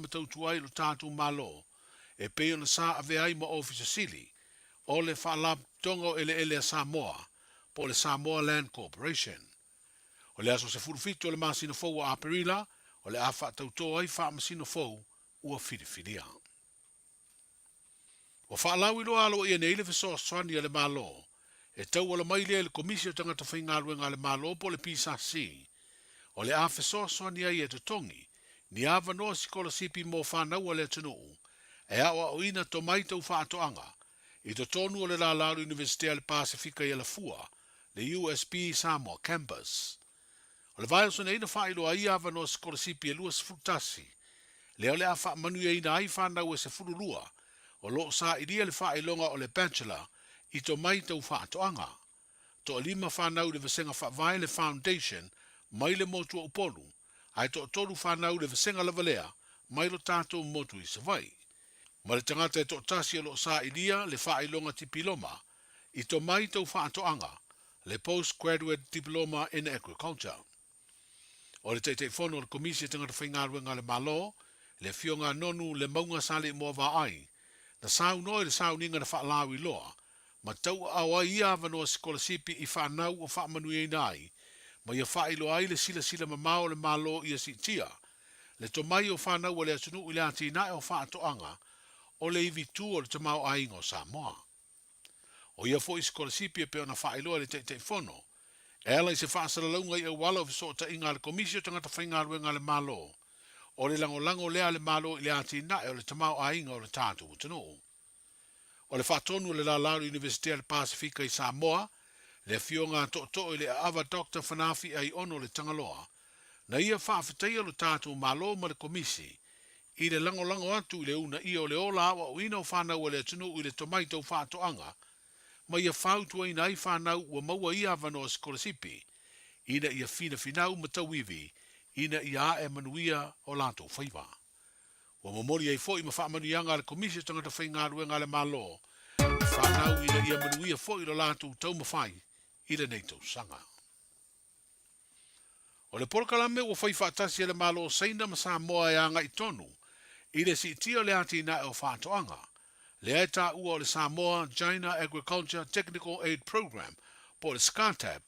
matautu ai lo tātou malo, e peo na sa ave ai ma ofisa sili, o le whaalap tongo ele a Samoa, po le Samoa Land Corporation. O le aso se furufitu o le masino fou a Aperila, o le a whaatauto ai wha masino fou ua whiriwhiria. O whaalau ilo alo ia neile fiso swani le malo, e tau ala mai le komisio tangata whaingaruenga le malo po le PSC, o le a fiso swani ai e tutongi, ni ava noa sikola sipi mo whanau le tunuu, e awa o ina to mai tau whaatoanga, i to tonu o le la lalu Universitea le Pasifika i la fua, le USP Samoa Campus. O le vai o sone ina whailo a i ava noa sikola sipi e lua sefutasi, leo le a wha manu e ina ai whanau e se furulua, o lo sa iria le whailonga o le bachelor i to mai tau whaatoanga. To lima whanau le vasenga whaavai le foundation mai le motua upolu, ai to tolu whanau le vasenga lavalea mai lo tātou motu i savai. Ma le tangata e to tasi o lo sa iria le whailonga tipiloma i to mai tau whaatoanga le postgraduate diploma in agriculture. O le teitei whono le komisia tangata whaingaruenga le malo, le fionga nonu le maunga sale mua wa ai, na sau noi le sau ninga na whaalau i loa, ma tau awa ia avanoa sikola sipi i whanau o whaamanu e nai, ma ia whailo ai le sila ma mao le malo ia si tia, le to mai o whanau o le atunu i le ati nai o whaatoanga, o le iwi tu o le tamau aingo Samoa. O ia fo i sikola sipi e peo na whailo le teitei whono, e ala i se whaasara launga i au wala o visota inga le komisio tangata whaingaruenga le malo, o le lango lea le malo i le ati nae o le tamau ainga o le tātou utanu. O le whaatonu le la lauru Universitea le Pasifika i Samoa, le fionga to i le ava Dr. Fanafi ai ono le tangaloa, na ia whaafetai o le tātou malo ma le komisi, i le lango atu i le una i o le ola awa o ina o whanau o le atunu i le tomaitau whaatoanga, ma ia whautua ina ai whanau ua maua ia avanoa skolasipi, ina ia finau matawivi, ina ia e manuia o lato whaiva. Wa mamori ai fo i mawhamanu ianga le komisio tangata whaingaruenga le malo, whanau ina ia manuia fo i lo lato tau mawhai, i le neitau sanga. O le porkalame ua whaiwhaatasi le malo seina ma Samoa e anga i tonu, i le si tio le ati na e o whaatoanga, le aita ua o le Samoa China Agriculture Technical Aid Program, po le SCATAP,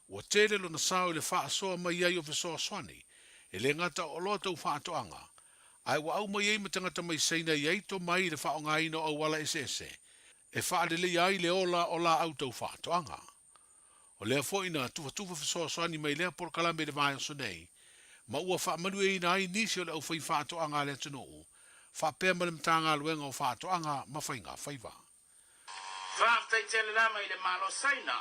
ua tele lo na sao i le whaasoa mai ai o Fesoa Swani, e le ngata o loa tau whaatoanga, ai wa au mai ei matangata mai seina i eito mai le whaonga ino au wala ese, e whaadele ai le ola o la au tau whaatoanga. O lea fo ina tufa Fesoa Swani mai lea porkalame le vai o sonei, ma ua whaamanu e ina ai nisi o le au whai whaatoanga le tunuu, whapea ma le mtanga luenga o whaatoanga ma whainga whaiva. Whaaftai tele lama i le malo saina,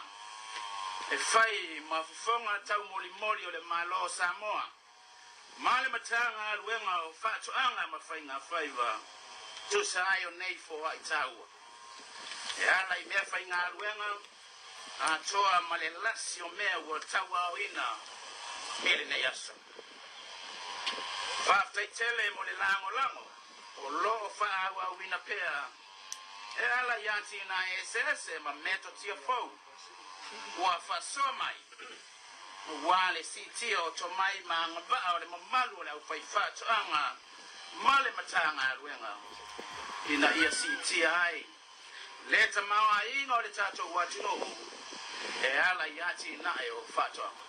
e whai mafufonga tau moli o le malo Samoa, ma le matanga luenga o whaatoanga ma whainga whaiva, tu sa ai o nei fo ai taua. E ala i mea whainga luenga, a toa ma le lasi o mea ua taua o ina, mele nei asa. Whaaftai tele mo le lango, o lo whaawa wina pea, e ala yati na esese ma meto tia fau, ua whasoa mai, wale si tia o to mai ma ngabaa o le mamalu o le au whaifato anga, ma le matanga ruenga, ina ia si tia ai, leta mawa inga o le tato watino, e ala yati na e o fato anga.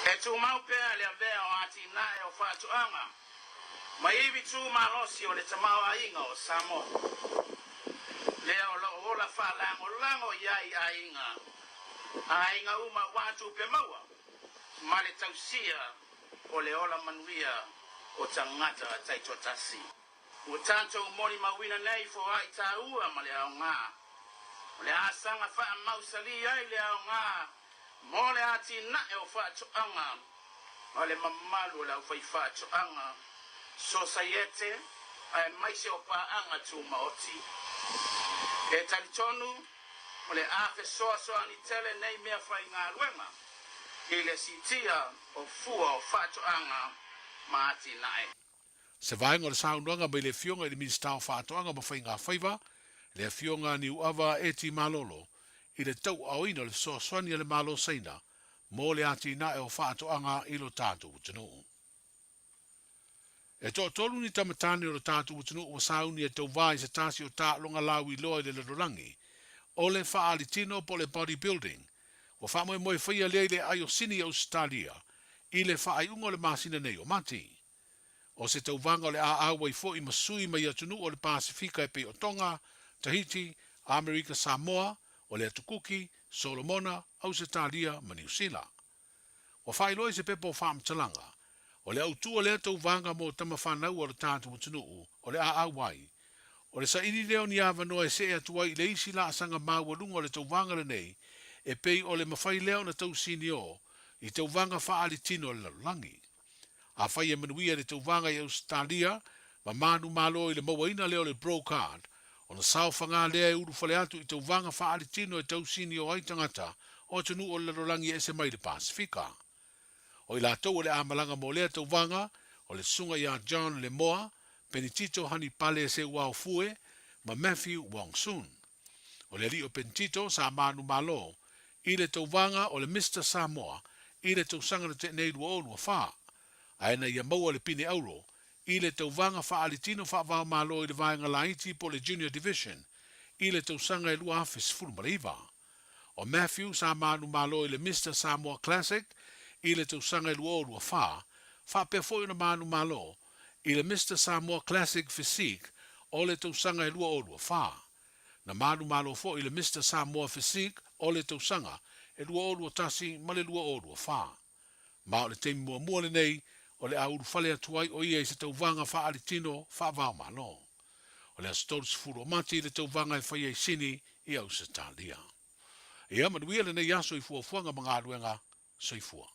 E tu mau pea le avea o ati na e o fato anga, ma iwi tu malosi o le tamawa inga o Samoa. Lea o la wha lango iai a inga uma watu pe maua. Ma le tausia o le ola manuia o tangata taito tasi. O tanto umori mawina nei fo ai taua ma le au ngā. O le asanga wha mausali ai le au ngā. Mo le ati na e o wha toanga. O le mamalu o le au wha toanga. Society ai mai se o paanga tu maoti. E talitonu o le afe soa ni tele nei mea whainga luenga. I le sitia o fua o whatoanga maati nae. Se vaenga o le saunuanga mai le fionga i le ministau whatoanga ma whainga whaiva, le fionga ni uawa eti malolo, i le tau au ina le soa swani le malo seina, mo le ati nae o whatoanga i lo tātou tanu. E to tolu ni tamatani o le tātu utunu o sauni e tau vai se tasi o tā longa lau I loa I le lorangi. O le whaalitino po le bodybuilding. O wha moe moe whaia lei le ai o sini Australia. I le wha ungo le masina nei o mati. O se tau vanga o le a awai fo I masui mai atunu o le Pasifika e pe o Tonga, Tahiti, Amerika Samoa, o le Atukuki, Solomona, Australia, ma New Zealand. O whailoi se pepo whaamtalanga. O le autua le tau vanga mo tama whanau o le tātu utunuu, o le a awai. O le sa ini leo ni awa noa e se atua I le isi la asanga maua lunga o le tau vanga le nei, e pei o le mawhai leo na tau sini o, I tau vanga whaali tino le lalangi. A whai e manuia le tau vanga I Australia, ma manu malo I le mawaina leo le brocard, o na sao whanga lea e uru whale atu I tau vanga whaali tino e tau sini o aitangata, o tunu o le lalangi e se mai le Pasifika. O I la tau o le amalanga mo lea tau vanga, o le sunga ia John Le Moa, Penitito hani pale se wao fue, ma Matthew Wong Soon. O le li o Penitito sa manu malo, I le tau vanga o le Mr. Samoa, I le tau sanga le te nei lua o wha. Aena ia maua le pine auro, I le tau vanga wha alitino wha wao malo I le vaenga laiti po le Junior Division, I le tau sanga e lua afis fulmariva. O Matthew sa manu malo I le Mr. Samoa Classic, I le tau sanga e lua o wha pe fo ina manu malo, I le Mr. Samoa Classic Physique, o le tau sanga e lua o wha. Na manu malo fo I le Mr. Samoa Physique, o le tau sanga, e lua o tasi, ma le lua o wha. Ma o le teimi mua le nei, o le auru fale atuai o ia I se tau vanga wha alitino, wha vau malo. O le astoris furu o mati le tau vanga e whaia I sini, I au se talia. Ia manuia le nei aso I fuafuanga mga aluenga, soifua.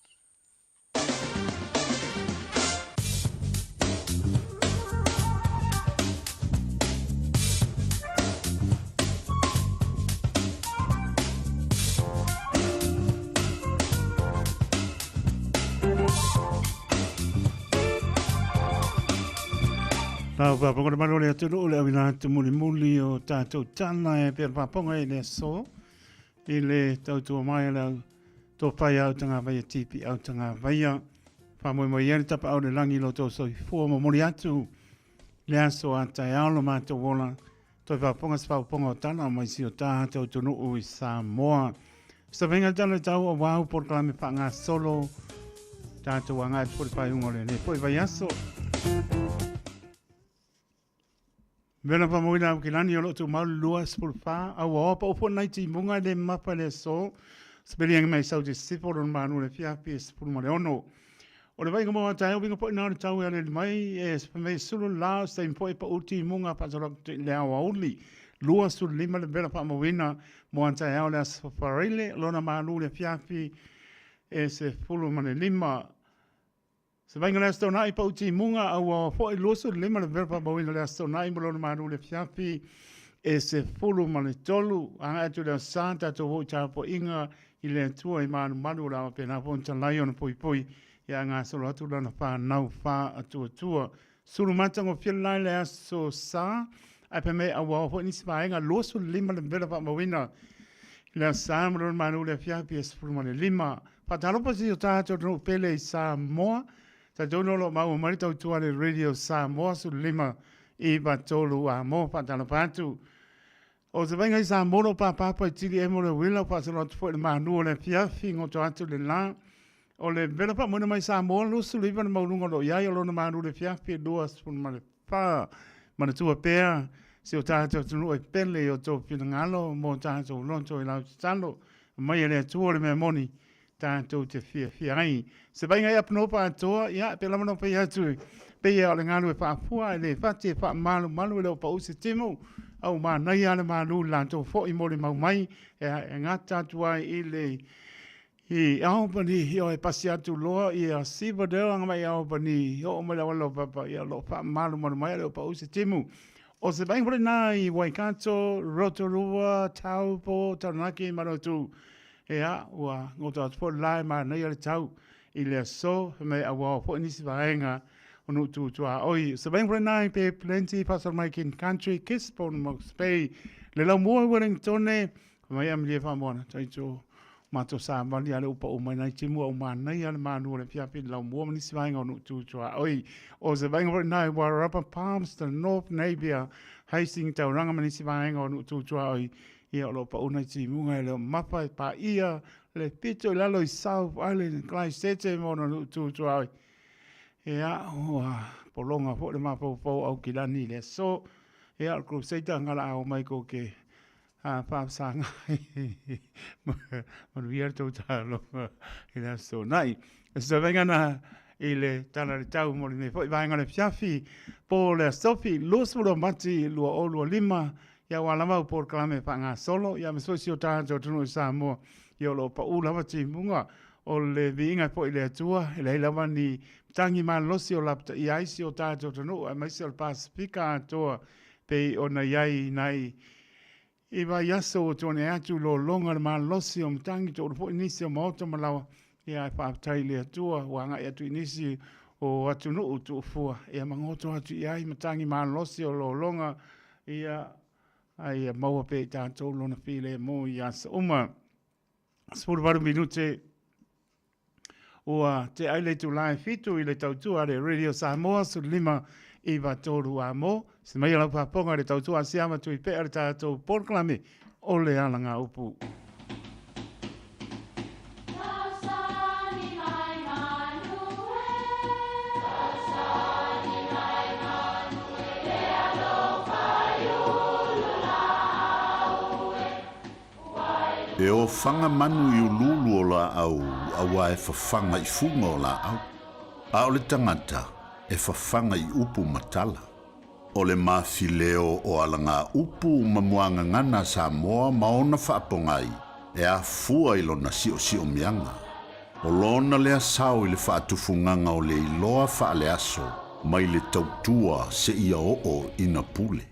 Tau paponga maro le atunu le awina te muli o tātou tana e pēr paponga I le so. I le tautua mai lau tō pai au tanga vai tipi au tanga vai a. Whamoe moi iari tapa au le langi lo tō soi fua mo mori atu. Le aso a tai aolo mātou wola. Tō paponga sa paponga o tana mai si o tātou tunu ui Samoa. Sa venga tala tau o wau por klame pa ngā solo. Tātou a ngā pori pai ungole le pori vai aso. Vela pa moina au kilani o lotu mau lua spulfa au opa opo nai ti munga le mapa le so speli ang mai sau te sifo ron manu le fiapi spul ma le ono o le vai mo ta au bingo po na tau ya le mai e spemei sulu la sta in poi pa uti munga pa zoro le au auli lua sul lima le vela pa moina mo anta au le safarile lona manu le fiapi e se fulu ma le lima. Se vai ngala sto nai pa uti munga au fo I loso le ma le verba bawina le sto nai mo lo manu le fiafi e se fulu ma le tolu anga atu le santa to ho cha po inga I le tua I manu la pe na ponta lion poi ya nga solo atu na fa nau fa atu sulu mata ngo fiel lai le aso sa ai pe me au fo ni spa nga loso le ma le verba bawina le sa mo lo manu le fiafi e se fulu ma le lima pa talo pa si o tato no pele sa moa. Ta dono lo mau marita o tua le radio Samoa su lima I batolu a mo patalo patu. O se venga I Samoa pa papa I tiri emo le wila pa se lo tufo le manu le fiafi ngoto atu le la. O le vela pa muna mai Samoa lo su lima le maulunga lo iai o lo na manu le fiafi dua spun ma le pa. Ma le tua pea se o tato tunu e pele o to pina ngalo mo tato lonto I lau talo. Mai le tua le me moni. Tātou te fia ai. Se vai ngai apno pa atoa, ia, pe lamano pe atu. Pe ia o le ngālu e whaafua, e le whate wha malu e leo pa usi timu. Au mā nai ale malu lantou fo I mori mau mai, e ngā tātou ai I le I Albany, I o e pasi atu loa, I a siva deo anga mai Albany, I o mai walo papa, I a lo wha malu mai leo pa usi timu. O se vai ngore nā I Waikato, Rotorua, Taupo, Taranaki, Marotu, ea ua ngoto atu lai ma nei ale tau I le so me awa fo nisi vaenga onu tu a oi so bang for nine pe plenty pasal mai kin country kiss pon mo spay le la mo Wellington mai am le fa mona tai to mato sa mali ale upa umai nai timu au manai ale manu le fiafi lau mua manisi vainga o nutu tua. Oi, o se vainga pai nai Wairarapa Palmerston, North Napier, Hastings tauranga manisi vainga o nutu tua oi. Ia o lo pa unai timu ngai le mapa pa ia le pito lalo I South Island, Christchurch mo no nutu tua oi. Ia polonga fo le mapau au kilani le so. Ia o Crusader ngala au mai ko ke whaapsanga manuia tau talo I la so nai so vengana I le tala le tau mori me fo vainga le fiafi po le sofi lusuro mati lua o lua lima ia walama por klame panga solo ia me sosi o tato tunu sa mo ia lo pa ula mati munga o le vinga po I le atua le lava ni tangi man losi o lapta I aisi o tato tunu a maisi o Pasifika atoa pe ona iai nai I va yaso o tone atu lo longa le malosi o mtangi to po inisi o maoto malawa ia e whaatai le atua wanga e atu inisi o atu nuu tu fua ia mangoto atu iai matangi malosi o lo longa ia ai maua pe tātou lona while mo ia sa uma spuru varu minute ua te aile tu lai fitu I le tautua le Radio Samoa su lima I va toru a mo se mai ala paponga le tautua siama tu I pe ar tātou porklame o le alanga upu. E o whanga manu I ululu o la au, awa e whawhanga I funga o la au. A o le tangata, e whawhanga I upu matala. O le mawhileo o alanga upu mamuanga ngana Samoa maona whaapongai, e a fua I lona sio mianga. O lona lea sao I le whaatufunganga o le iloa whaale aso, mai le tautua se ia o ina pule.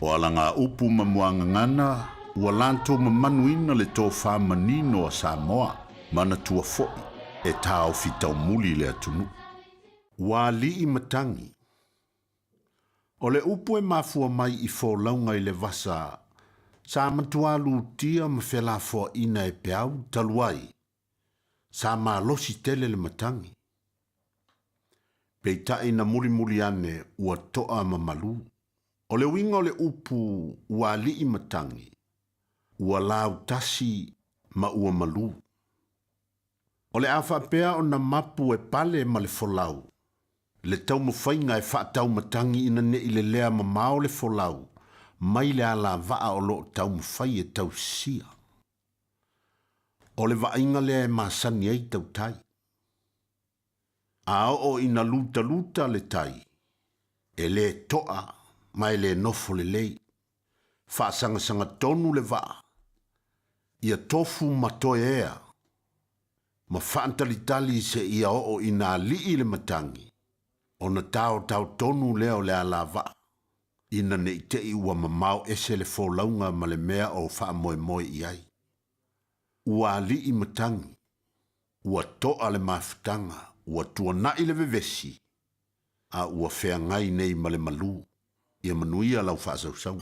O alanga upu mamuanga ngana, ua lanto mamanuina le tō whamanino a Samoa, mana tua foi, e tāo fitau muli le atunu. Wā li I matangi. O le upu e mafua mai I fōlaunga I le vasa, sa matualu tia ma whela fua ina e peau taluai, sa ma losi tele le matangi. Peitai na muri ane ua toa mamalu. O le winga o le upu wā li I matangi, ua lau tasi ma ua malu. O le awha pea o na mapu e pale ma le folau. Le tau mawhainga e whaatau matangi ina ne I le lea ma mao le folau, mai le ala vaa o lo tau mawhai e tau sia. O le vainga lea e masani ei tau tai. A o ina luta le tai, e le toa, mai le nofo le lei. Whaasanga tonu le vaa. Ia tofu matoe ea. Ma whaantalitali se ia o ina lii le matangi. O na tau tonu leo le ala vaa. Ina ne te I ua mamau ese le fōlaunga ma le mea o wha moe iai. Ua lii matangi. Ua toa le mafutanga. Ua tua nai le vevesi. A ua whea ngai nei ma le malu. Ia manuia lau whaasau.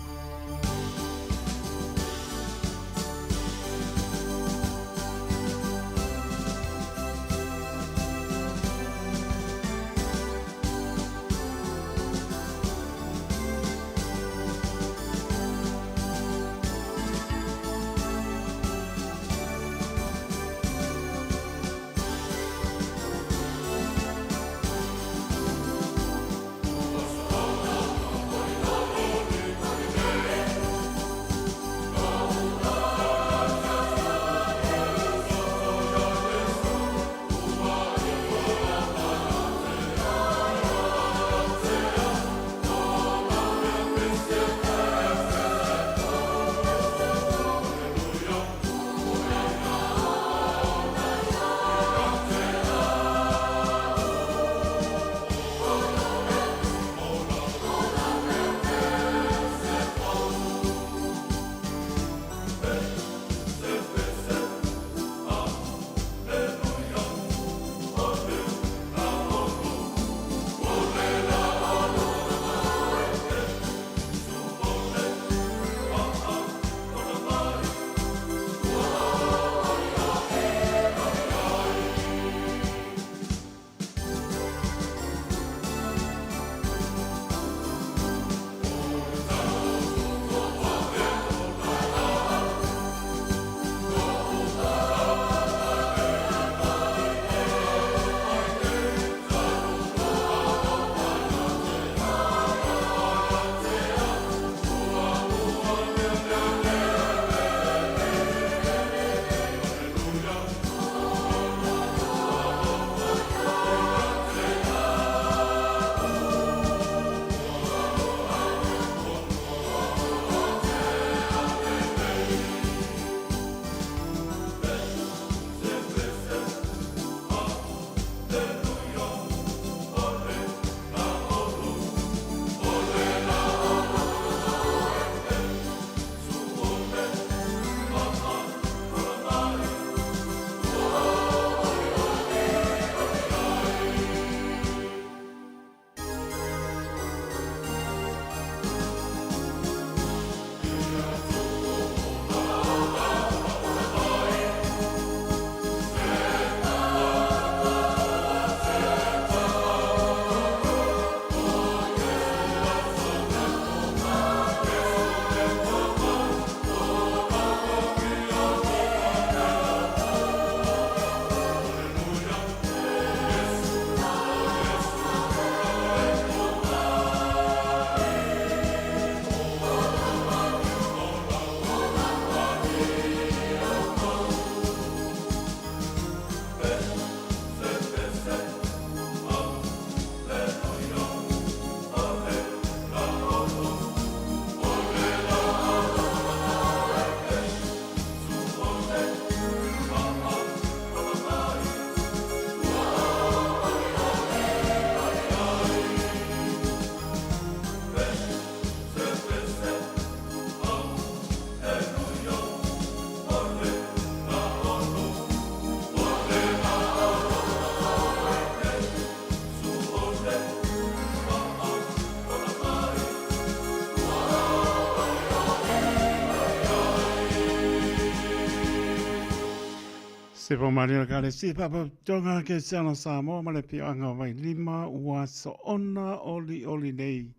Se po maria ka le si papa tonga ke sana sa mo ma le pi anga vai lima ua so ona oli nei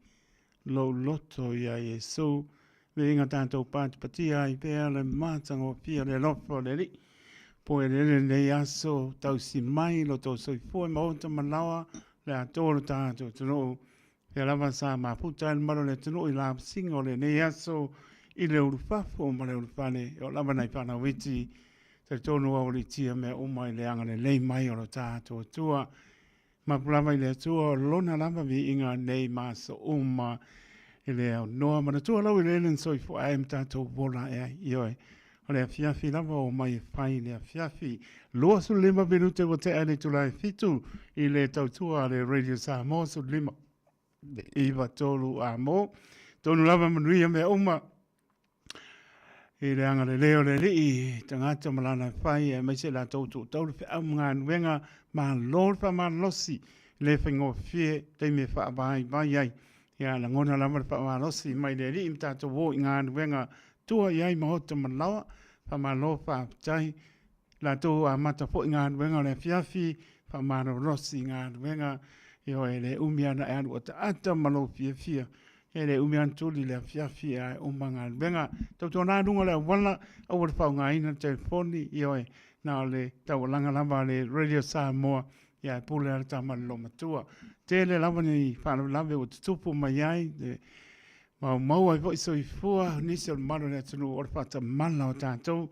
lo loto ia Yesu me inga tanto pat patia I pe le matango pia le lofo le li po e le aso tau si mai lo to so fo ma o manawa le ato tanto tuno e lava sa ma puta il malo le tuno I la singo le ne aso I le urfafo ma le urfane o lava nai pana witi te tonu au li tia me umai le anga le lei mai o lo tātua tua. Ma pulama I le tua o lona lama vi inga nei maso uma I le au noa. Ma na tua lau I le elen soi fu aem tātua wola e ioi. O le afiafi lama o mai whai le afiafi. Loa su lima minute o te ane tulai fitu I le tautua le Radio Samoa su lima. Le iwa tolu a mo. Tonu lama manuia me uma. I le anga le leo le li tangata malana whai e mai se la tautu tau le whia mga nuenga ma lor pa ma losi le whingo fie te me wha bai bai ai ia la ngona lama le wha ma losi mai le li imta to wo ngā nuenga tua iai mahota malawa wha ma lo wha tai la tau a mata po ngā nuenga le fiafi wha ma losi ngā nuenga io e le umiana e anu o ta ata malo fie fie e le umian tuli le fiafi a umanga benga tau tona runga le wala au le whau ngā ina telefoni ioi na le tau langa lava le Radio Samoa ia e pule ala tama lo matua te le lava ni whana lave o tutupu mai ai mau ai voi so I fua nisi o le maro le tunu o le whata mala o tātou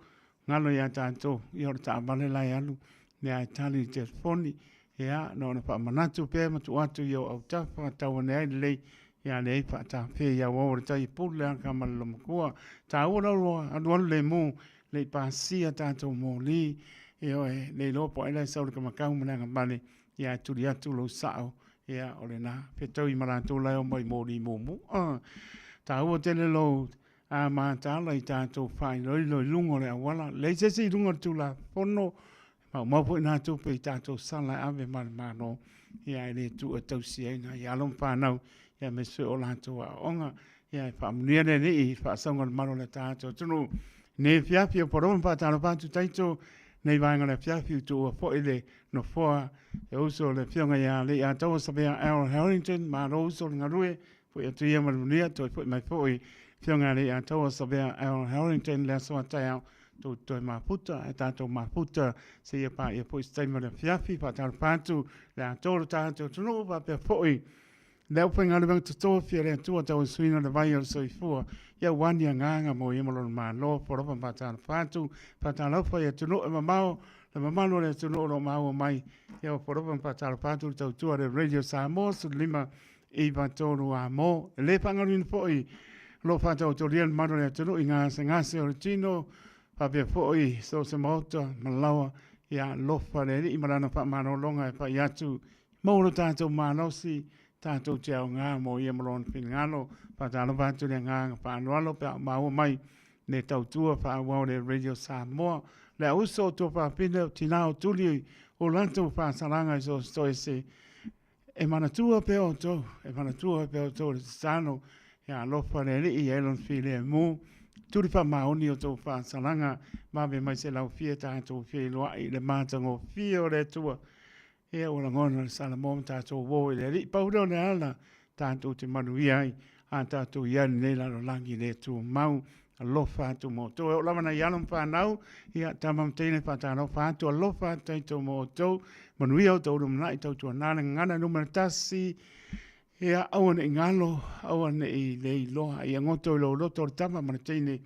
ngalo ia tātou I o le ta amale lai alu ne ai tali telefoni ia no na wha manatu pe matu atu I o au tafa tau ne ai lei ia le pa ta pe ia wo re tai pule ka malo makua ta ora ro adu le mo le pa sia ta to mo li e le lo po ele sa ka makau mana ngale ia tu dia tu lo sao ia ole na pe to I mara to la o mai mo li mo mo ta o te le lo a ma ta la ta to fai lo lungo le wala le se si lungo tu la fono ma po na tu pe ta to sala ave ma no ia le tu o to si na ia lo pa na ia me se o lato a onga ia e whaamunia ne I whaasonga le maro le tātou tunu ne fiafi o poromo pātaro pātu taito nei vaenga le fiafi tu o po ile no foa e uso le fionga ia le a taua sabea Al Harrington ma ro uso le ngarue po ia tuia malunia to i po mai po I fionga le a taua sabea Al Harrington le asoa taiao to to maputa e tātou maputa se ia pa ia po I staima le fiafi pātaro pātu le a taua tātou tunu pa pe po I le upa ngā lewa te toa fia rea tua tau suina le vai o soifua. Ia wani a nganga mo i malo ma lo poropa patana whātu. Patana laupa ia tunu e mamao. Le mamalo le tunu o mao mai. Ia poropa patana whātu tau tua le Radio Samoa su lima I batonu a mo. Le pangarina poi. Lo whātau to rian maro le tunu I ngase o le tino. Papia poi so se mauta malawa. Ia lofa le I marana wha mano longa e pa iatu. Mauro tātou manosi. Tātou te au ngā mo ia malona whingano, pātalo pātu le ngā whānualo pe mau mai ne tautua whāwau le Radio Samoa. Le uso tō whāpina tinao tuli o lantou whāsaranga I so stoi se e manatua pe o tō, le sano e alofa le li I elon while e mū. Turi whamaoni o tō whāsaranga, mawe mai se lau fia tātou fia loa I le mātango fia o le tua. E o la ngona le sala mom tātou wō I le li paura le ala tātou te manuia ai a tātou iani nei lalo langi le tū mau a lofa atu mo tō. E o lamana I alum whanau ia tamam teine whātāno whātu a lofa tātou mo tō manuia o tō rumana I tautua nāna ngana numana tasi ia awane I ngalo awane I le loha ia ngoto I lo loto o tama mana teine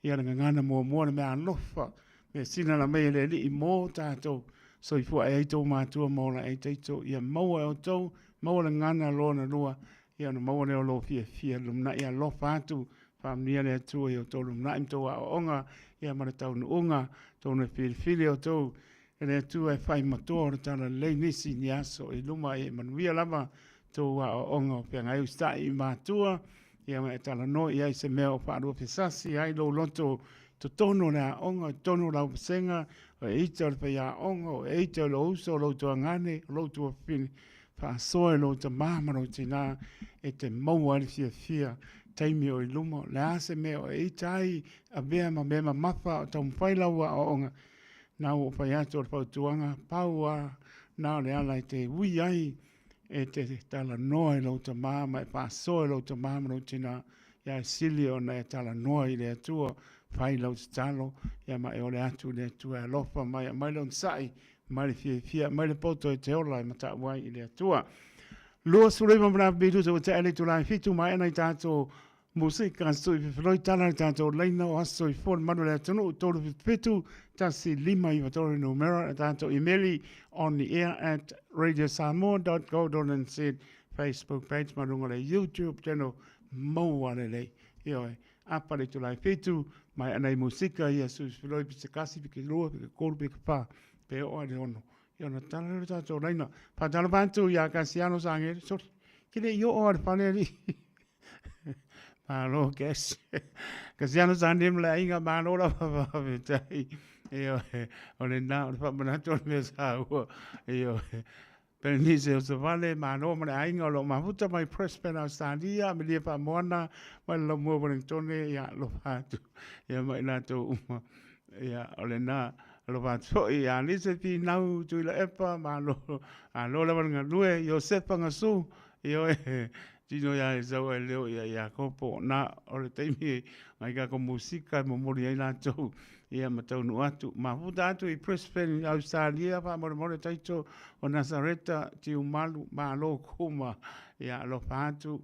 ia ngana mua mua me a lofa me sina la mei le li I mo tātou so I fua e tau mātua maula e teito ia maua o tau, maua ngana lona lua, ia no maua leo lo fia lumna ia lo fatu, whamnia le atua i o tau lumna im tau a onga, ia mana tau nu unga, tau na fili o tau, e le atua e whai matua o tala lei nisi ni aso I luma e manuia lama, tau a onga o pia ngai usta I mātua, ia ma e tala no, ia I se mea o whaarua pesasi, ai lo loto, to tono la onga, tono la usenga, o eita o le pia onga, o eita o lo uso, o lo tua ngane, o lo tua fini, wha soe lo ta mamaro tina, e te maua ali fia, taimi o I luma, le ase me o eita ai, a mea ma mawha, o tau mwhailaua o onga, na o pa ya to pa tuanga paua na le ala te wi ai e te tala noa lo te mama e pa so lo te mama lo tina ya silio na e tala noa i le atua fai lo te talo ya ma e ole atu le atua e lofa mai lo nsai mai le fia mai le poto e te ola ma ta wai i le atua lo sure ma bra bidu so te ele tu la fitu mai na tato musika so i floi tala tato leina o aso i for manu le tonu tolu fitu tasi lima i vatore numero tato emaili on the air at radiosamoa.co.nz Facebook page marunga le YouTube channel mo le io apa le tu la fitu mai anai musika ia so i floi pisekasi pike lo pike kolbe pa pe o ale ono io na tala tato leina pa tala bantu ya kasiano sange so kile io o fane li Malo kes. Kasiano sandim la inga malo la pa vetai. Io ole na ole pa manato me sa o. Io Pernice o vale malo ma inga lo ma futa mai prespera sandia me li pa mona ma lo mo tone ya lo fatu. Ya mai na to ya ole na lo fatu ya ni se pi nau tu la epa malo alo la nga lue yo sepa nga su io Tino ya e zau e leo ya kopo na ore teimi ngai ka ko musika mo mori ai na tau ia matau no atu ma futa atu I Brisbane Australia pa mo mo taito o Nazareta ti umalu ma lo kuma ia lo fatu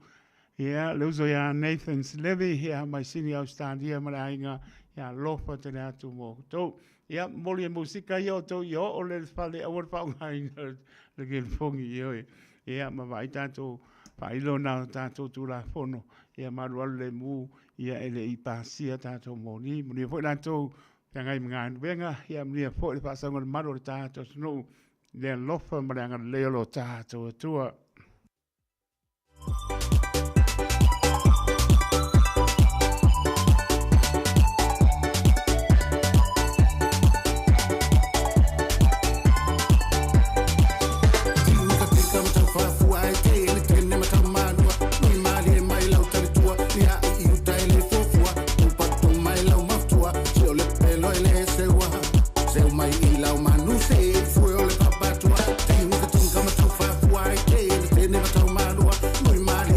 ia lo zo ya Nathan's Levy ia mai sini Australia ma ainga ia lo fa te atu mo to ia mori musika yo to yo o le fale awor pa ngai le gel fongi yo ia ma vai tanto Pailo na tato tu la fono ia maru le mu ia ele I pasia tato moni muni fo na to ngai ngan venga ia muni fo le pasa ngol maru tato no le lofa manga le lo tato tua Muy mal.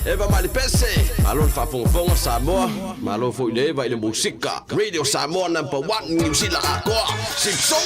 Eva Malipese, alon whafonga Samoa, malo fo ile vai le musika. Radio Samoa #1 New Zealand akoa. Simpson.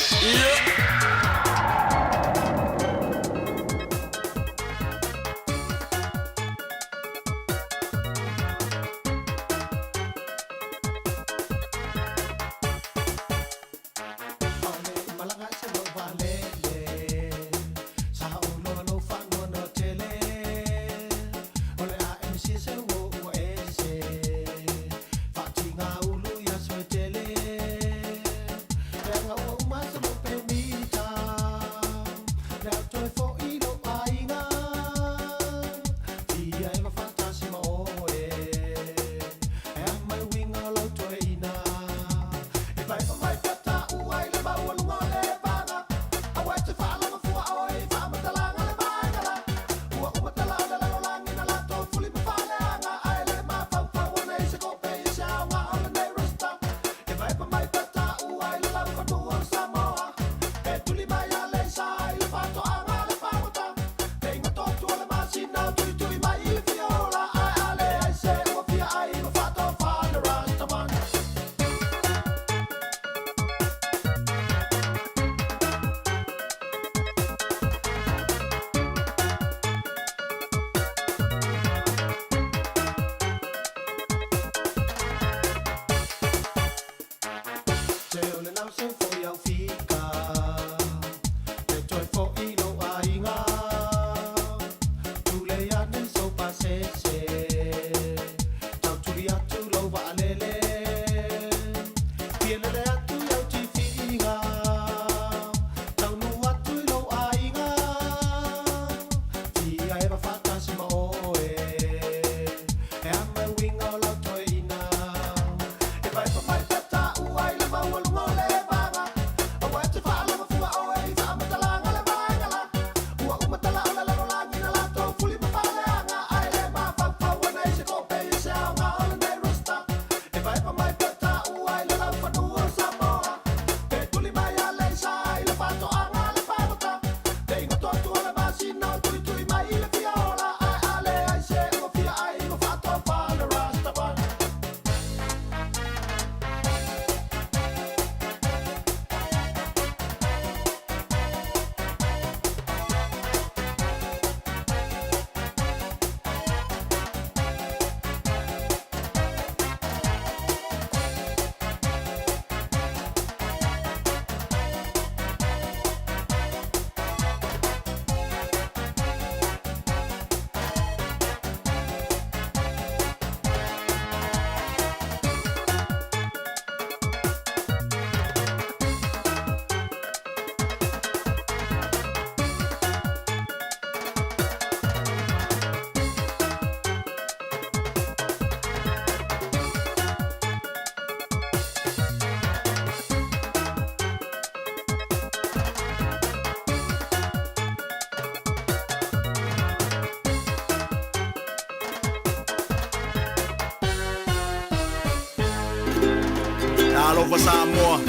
Alofa Samoa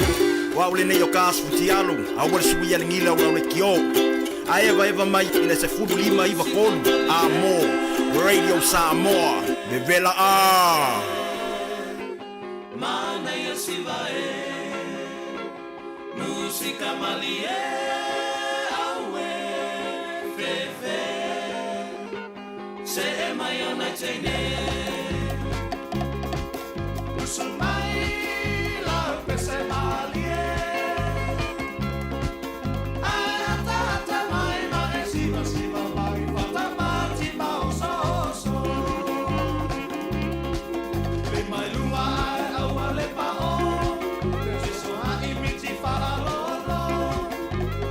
wa ule ne yoka suti alu awal suwi al ngila wa kio aeva eva mai ina se fudu lima iva kolu amo Radio Samoa bevela mana ya sivae música malie awe fefe se mayona chene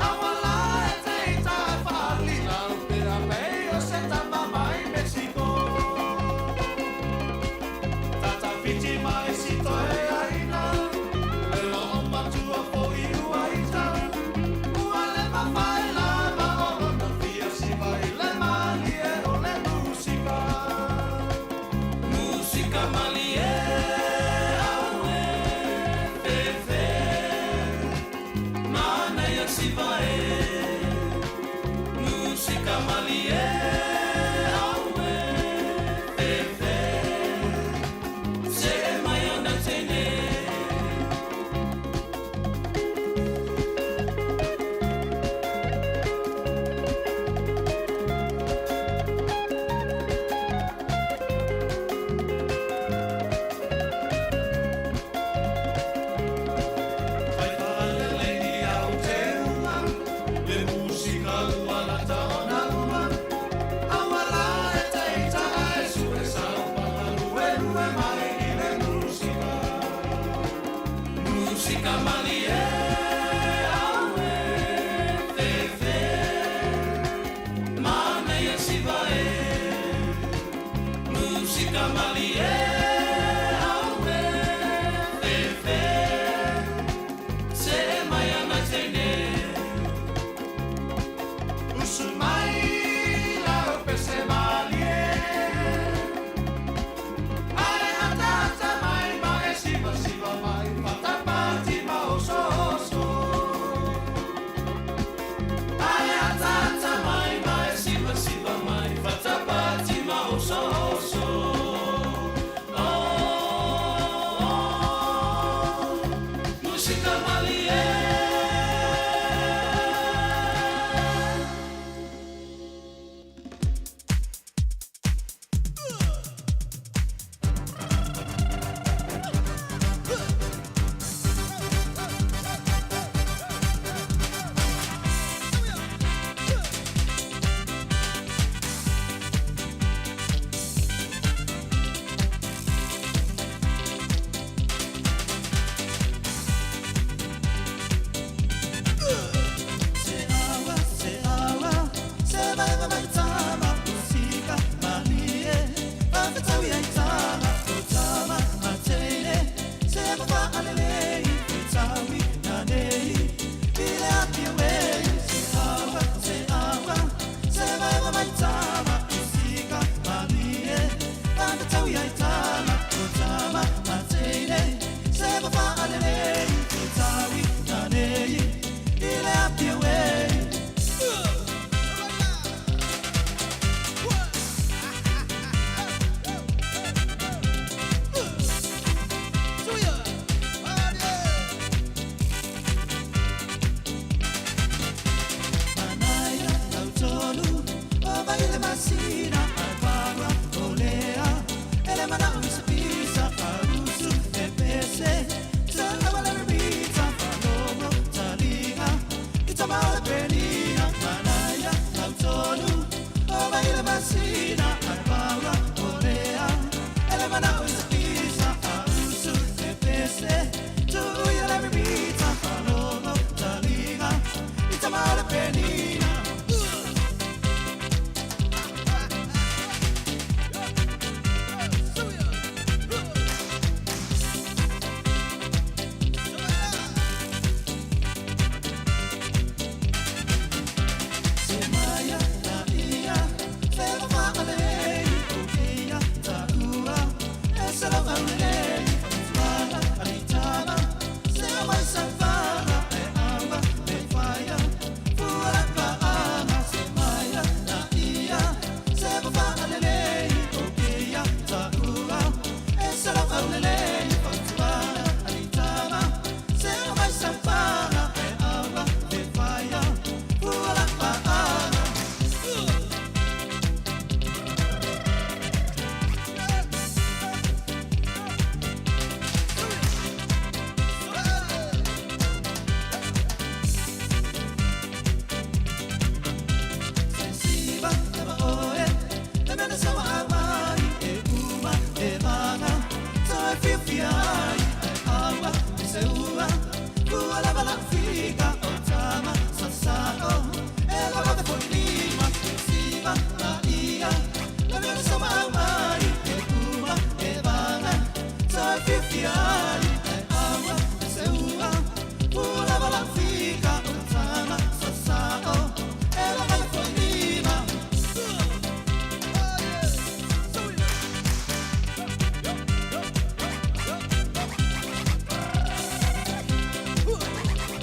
I Musika malie awe fefe Se maya na tene Usumai la pese malie Ai atata mai mai siva siva mai Patapati ma oso oso Ai atata mai mai siva siva mai Patapati ma oso oso Musika malie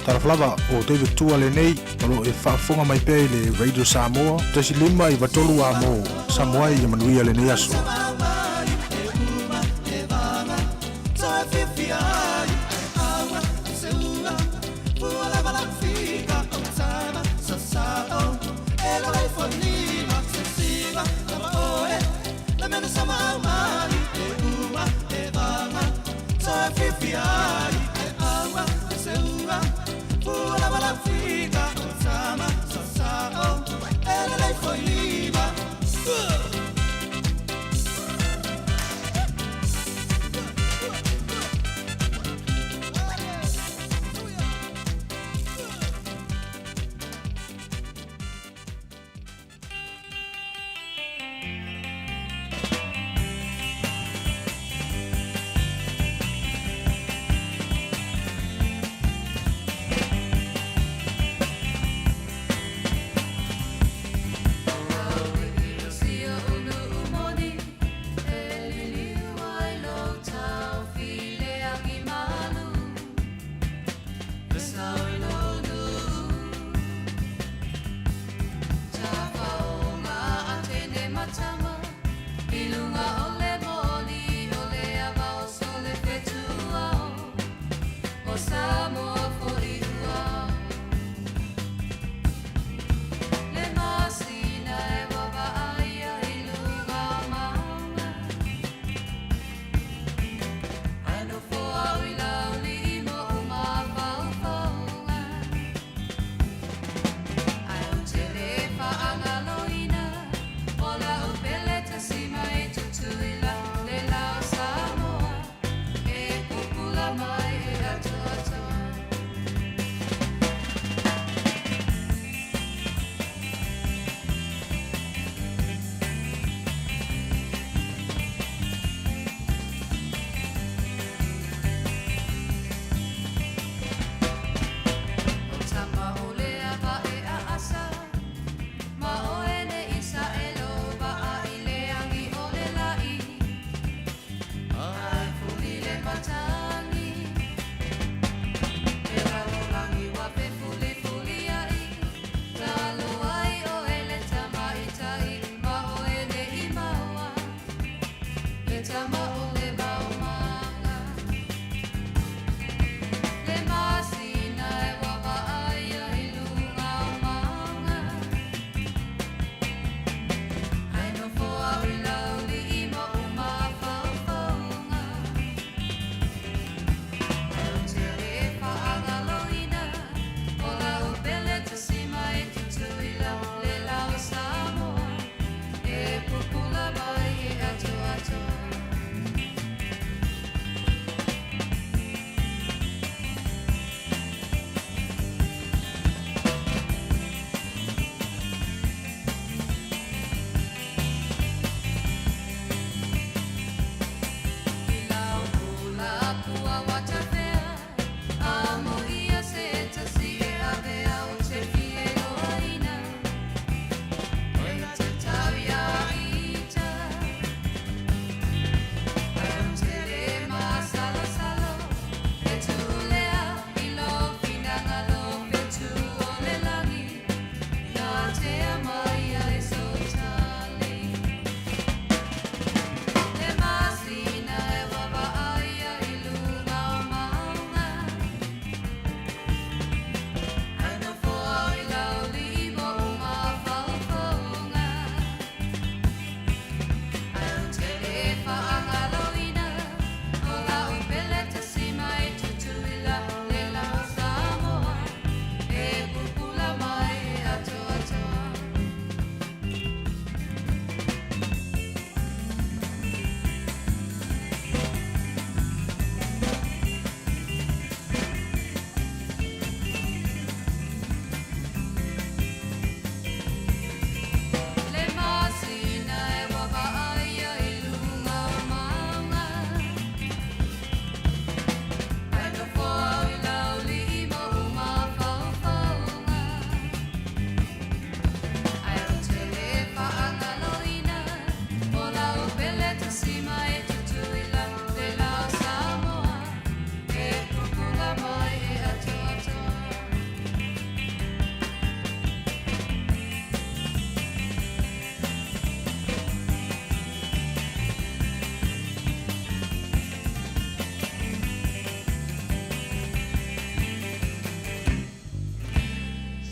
Taraflava o David Tua le nei o e whaafonga mai pēi le Radio Samoa tasi lima I watolu a mo Samoa I manuia le nei aso.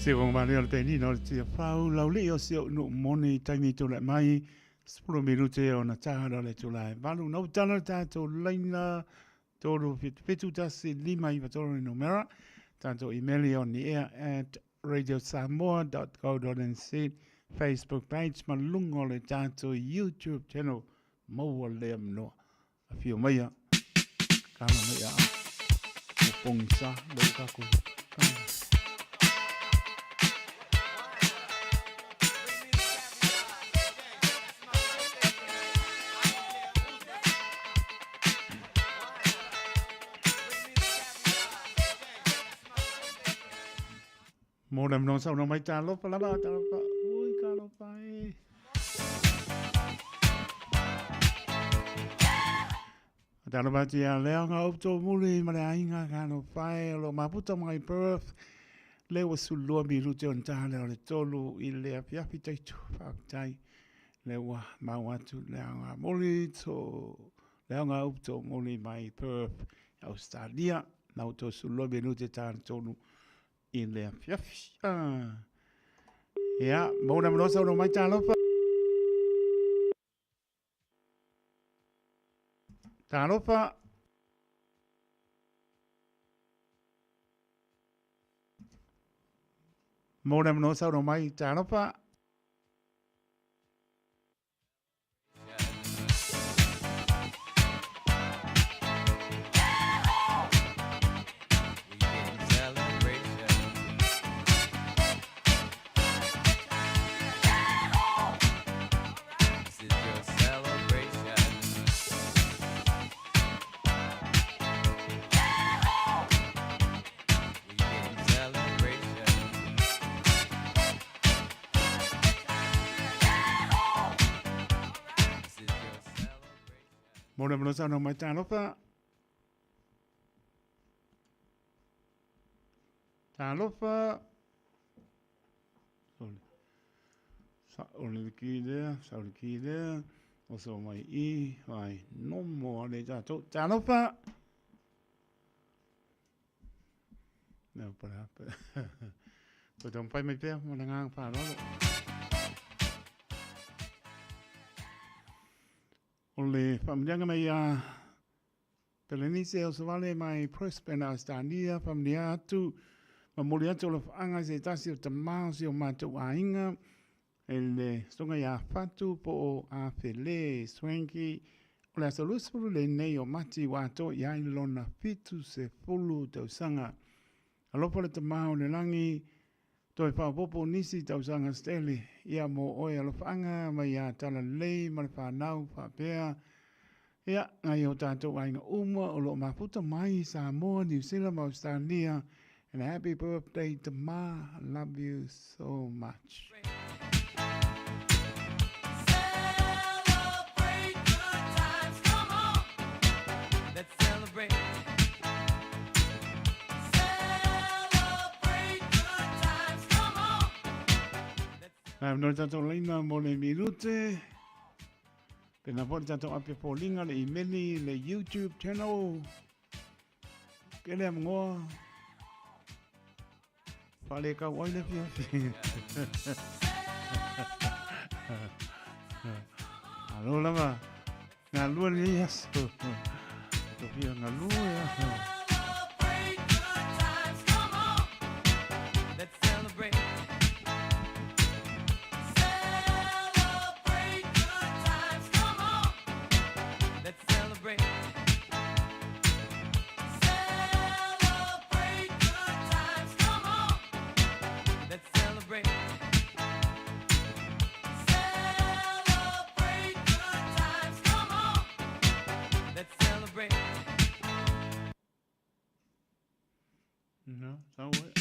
Se wong mani o te ni no te whau lau le o se o no moni taimi tu le mai sepuluh minute o na tahara le tu lai. Walu nau tana tātou leina tōru fitu tasi lima i watoro i numera. Tātou emaili o ni ea at radiosamoa.co.nz Facebook page malungo le tātou YouTube channel maua le mnoa. A fio maia kama maia o pongsa le kako kama. Mōna mno sau no mai tā lopa lama, tā lopa, ui ka lopa e. Tā lopa ti a leo ngā upto muli, ma le ainga ka lopa e, lo maputa mai Perth, leo su lua mi rute on tā leo le tolu, i le apiapi taitu, whaktai, le wa mau atu le anga moli to le anga upto moli mai Perth Australia na uto sulobe no te tan tonu i le fiafi ia mauna manosa no mai talofa mauna manosa no mai talofa Mona manosa no mai talofa. Talofa. Ole ki there. Also mai mai no more le tato. Talofa. No para. Tôi don't find my bear mà đang ngang phá đó. Ole familia mai Pelenise o savale mai Prospera Australia familia tu mamulia tolo anga se tasi o tamau se o matou ainga ele stonga ya fatu po a fele swanky ola solusuru le nei o mati wato ya ilona fitu se fulu tau sanga alopo le tamau le langi toi pa popo nisi tau sanga steli ia mo oi alofanga mai ya tala lei ma fa nau fa pea ia ngai o tātou ainga uma o lo mafuta mai Samoa, New Zealand, Australia, and happy birthday to Ma. I love you so much. Celebrate good times, come on. Let's celebrate. Celebrate good times, come on. No tātou leina mo le minute. Pena pori tātou apia pōlinga le imeli le YouTube channel. Kele amngoa. Whale ka waile pia. Alo lama. Ngā lua ni yaso. Topia ngā lua ya. Celebrate good times, come on. Let's celebrate. Celebrate good times, come on. Let's celebrate. Celebrate good times, come on. Let's celebrate. Celebrate good times, come on. Let's celebrate. No, so what?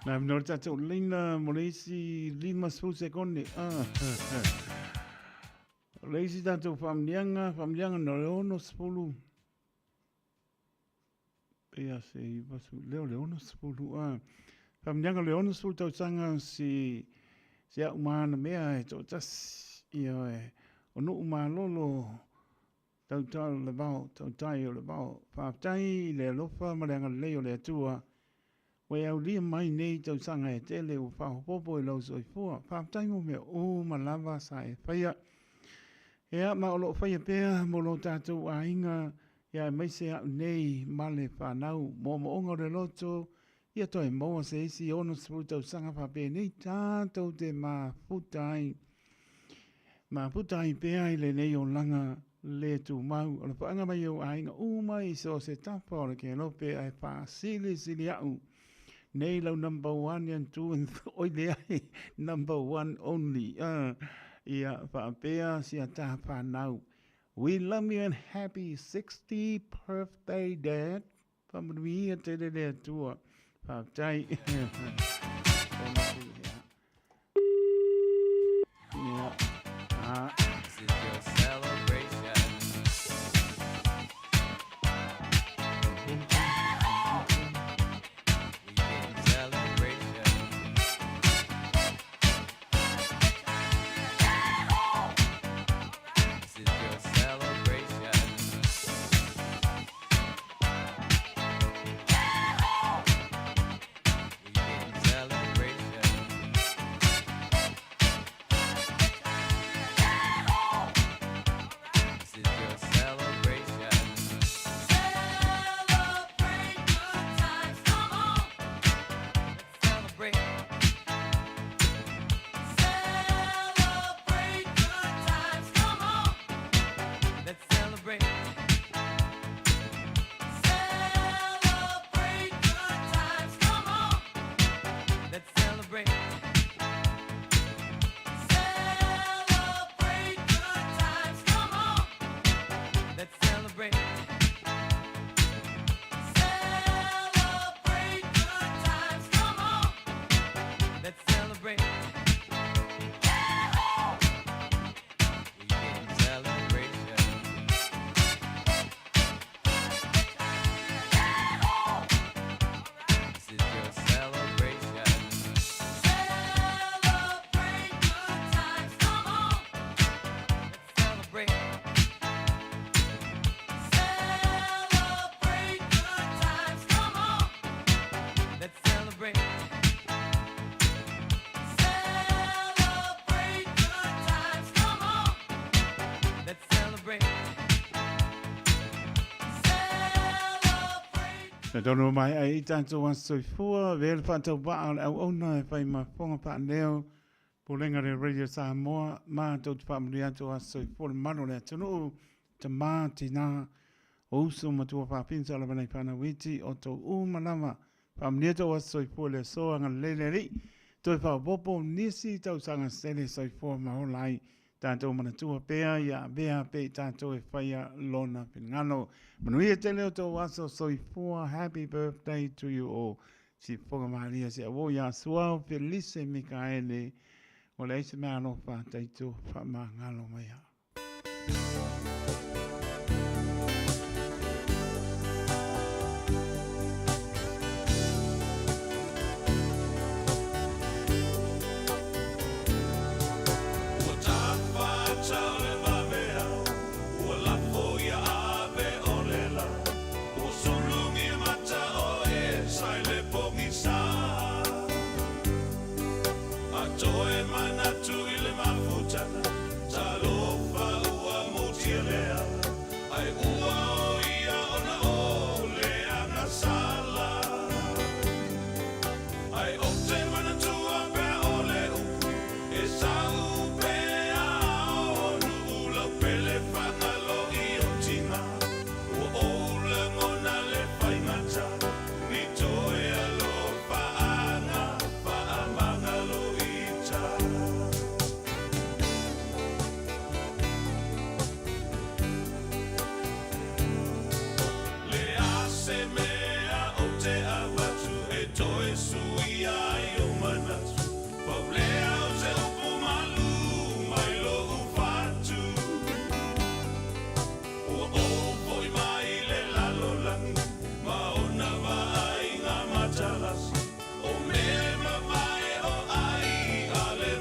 Na no tātou leina mo leisi 5 sekondi. Leisi tātou whamnianga no leono spulu. Pea se i wasu leono spulu. Whamnianga leono spulu tau sanga si a umana mea e tō tas ia e o no umalolo tau le vau, tau tai o le vau. Whaftai le alofa mareanga leo le atua. Wai au lia mai nei tau sanga e tele o whahopopo e lau soifua. Whaftai mo mea o malawa sa e whaia. Ea ma o lo whaia pēa mo lo tātou a inga. Ia e maise au nei male whanau. Mo onga re loto. Ia toi moa se isi ono sipu tau sanga whapē nei tātou te ma putai. Ma putai pēa i le nei o langa le tu mau. O le whaanga mai o a inga umai so se tapa o le ke lope ai wha sili au. Nei lau number 1 and 2 and oi le ai number 1 only. Ia whaapea si a taha whanau. We love you and happy 60th birthday, Dad. Whamarui te re rea tua. Whaaptai. Yeah. This is your celebration. Weekend celebration. This is your celebration. Weekend celebration. This is your celebration. Celebrate good times, come on. Let's celebrate. Celebrate good times, come on. Let's celebrate. Celebrate good times, come on. Let's celebrate. Celebrate good times, come on. Let's celebrate. Celebrate good times, come on. Let's celebrate. Weekend celebration. This is your celebration. Celebrate good times, come on. Let's celebrate. Celebrate good times, come on. Let's celebrate. Celebrate good times, come on. Let's celebrate. Na tono mai ai i tātou a soifua, vele whātau paa au ona e whai ma whonga paa leo, polenga re Radio Samoa, mā tau te whamuri atu a soifua le mano le atunu, te mā tina, o uso matua whapinsa ala vanai whana witi, o tau umalama, whamuri atu a soifua le soa ngā leleri, toi whapopo nisi tau sanga stele soifua maholai, tātou manatua pēa, ia bea pē tātou e whaia lona pingano. Manuia te leo tō waso soifua, happy birthday to you all. Si whonga maharia si awo ia suao, Felice Mikaele, o le eise mea no whātaitu whamangalo mai hao. Toe mana tu ile mafutana, talofa ua mutielea, ai ua o ia ona o lea na sala. Ai opte mana tua pe ole upu, e sau pe a onu ula pele whangalo i o tina, ua ole mona le whaingata, ni toe alo whaanga, whaamangalo i ta. Le ase mea o te awatu e toe sui ai o manatu. Paulea o te upu malu mai lo ufatu. Ua opo i mai le lalo langi, ma ona vai ngā matalasi. O me mawai o ai ale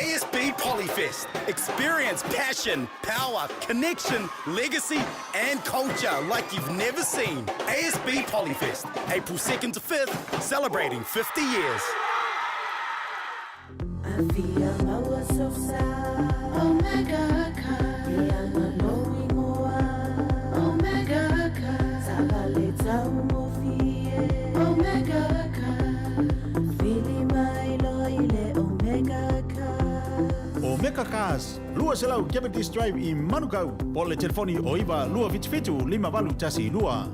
ASB Polyfest. Experience passion, power, connection, legacy, and culture like you've never seen. ASB Polyfest, April 2nd to 5th, celebrating 50 years. Omega Cars, lua selau Cavendish Drive i Manukau. Pole telefoni o iwa lua fitu 5 tasi lua.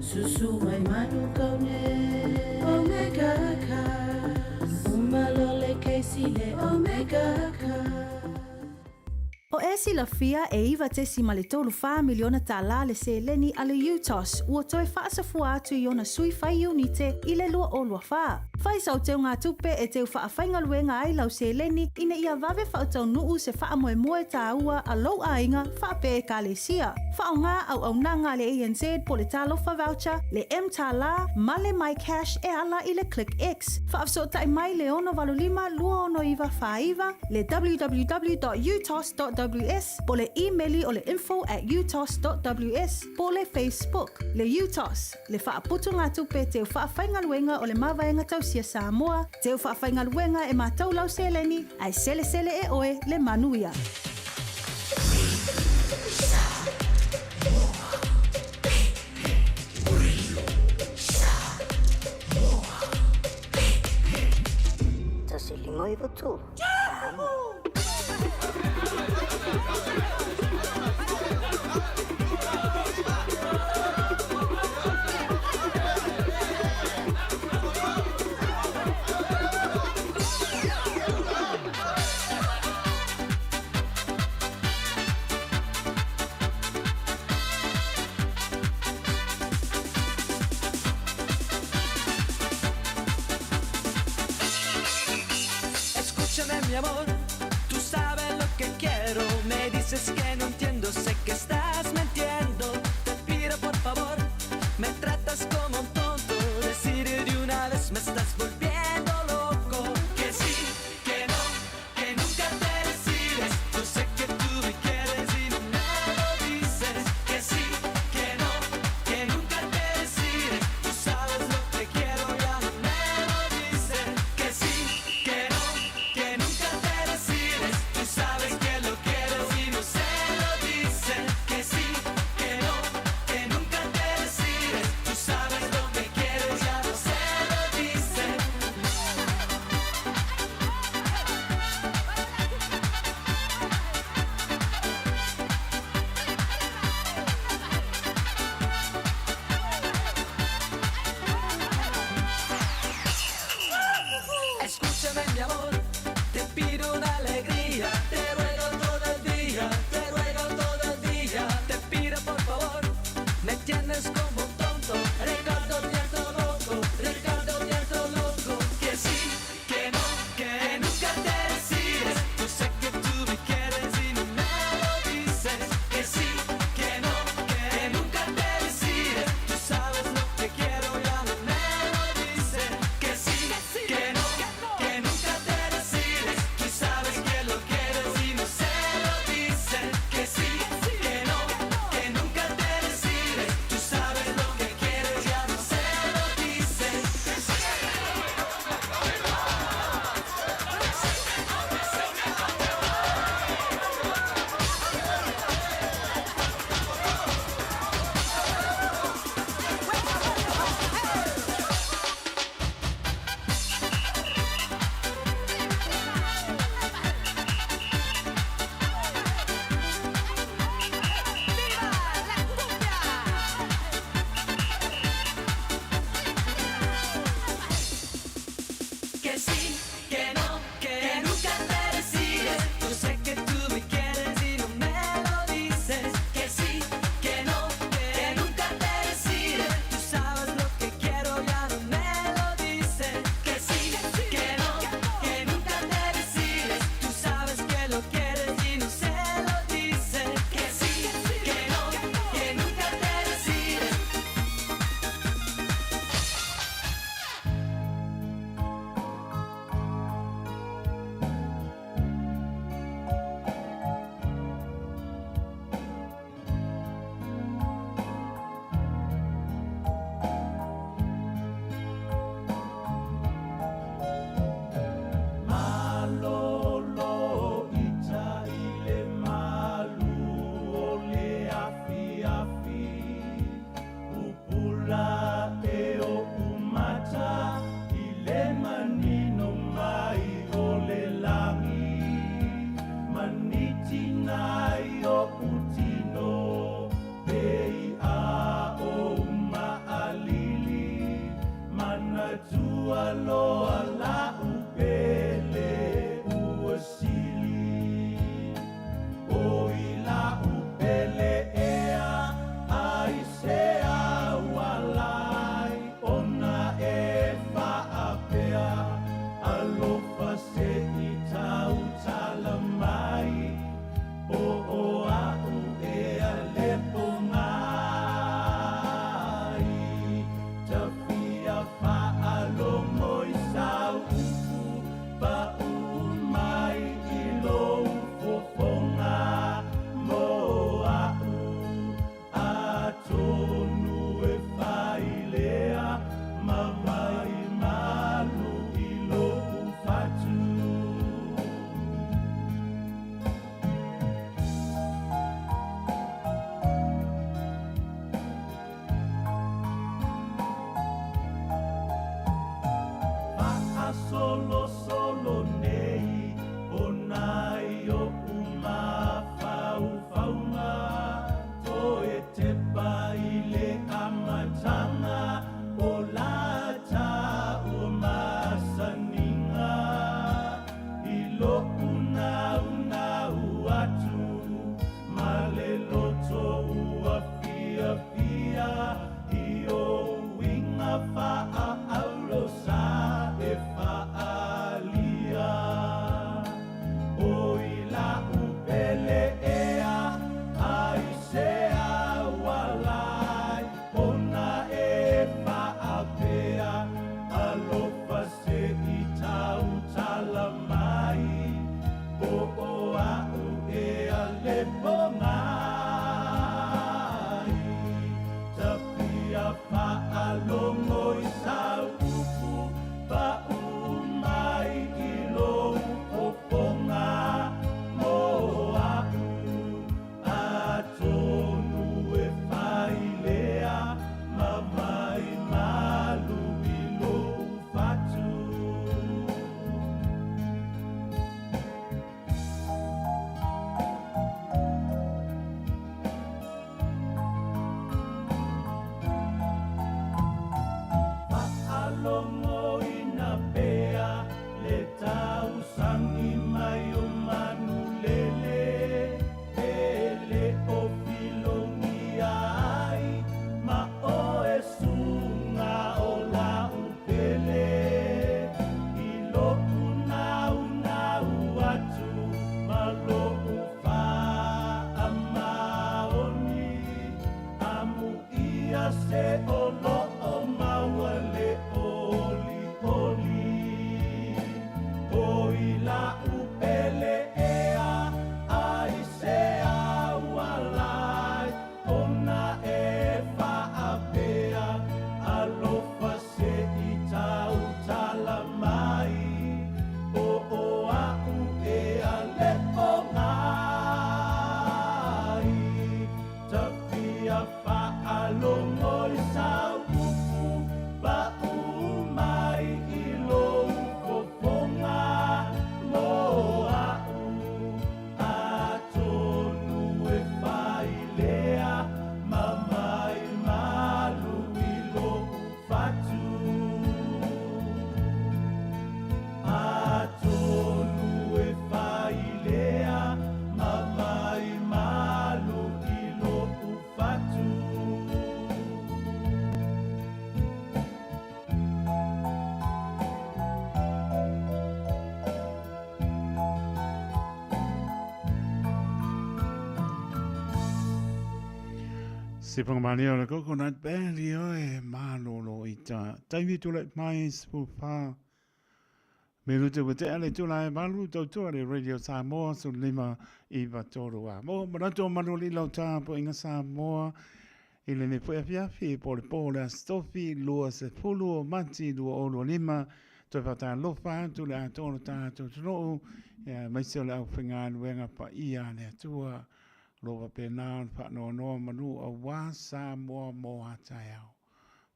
Susu mai Manukau ne Omega Cars. Umalole keisile Omega Cars. O esi la fia e iwa tesi ma le tolu wha miliona tala le se leni ale UTOS ua toe whaasafua atu i ona sui whai unite i le lua o lua wha. Whai sau teo ngā tupe e teo wha whainga luenga ai lau se leni ina ia vave wha tau nuu se wha moe moe tā ua a lau a inga wha pe e ka le sia. Wha o ngā au nanga le ANZ po le talofa voucher, le M tala, ma le My Cash e ala i le Click X. Wha afso tai mai le ono valulima lua ono iwa wha iwa, le www.utos.ws, po le e-maili o le info@utos.ws, po le Facebook, le UTOS, le wha aputu ngā tupe teo wha whainga luenga o le mawaenga tau sia Samoa, teo wha whainga luenga e mātou lau se leni, ai sele sele e oe le manuia. Limoi votu. Mi amor, tú sabes lo que quiero. Me dices que no entiendo, sé que estás mintiendo. Te pido por favor, me tratas como un tonto. Decir de una vez me estás volviendo loco. Que sí, que no, que nunca te decides. Yo sé que tú me quieres y no me lo dices. Que sí, que no, que nunca te decides. Tú sabes lo que quiero, ya no me lo dices. Que sí, que no, que nunca te decides. Tú sabes que lo quieres y no se lo dices. Que sí, que no, que nunca te decides. Tú sabes lo que quieres, ya no se lo dices. Escúchame mi amor, te pido una alegría, te ruego todo el día, te ruego todo el día, te pido por favor, me tienes como un tonto, Ricardo Nieto loco, Ricardo Nieto loco, que sí, que no, que nunca te decides, yo sé que tú me quieres y no me lo dices, que sí, que no, que nunca te decides, tú sabes lo que quiero, ya no me lo dices, que sí, que no, que nunca te decides. Se pangmani o le coconut belly o e malolo i ta. Taimi tu le mai spupa. Me lute wate ale tu lai malu tau tua le Radio Samoa su lima i vatoro a. Mo marato manoli lau ta po inga Samoa. Ile ne fue fiafi po le pole a stofi lua se fulu o mati lua olo lima. Toi whata lofa tu le atono tātou tino. Mai se o le au whinga nuenga pa ia le atua. Loa pena whano noa manu a wā Samoa mo hatai au.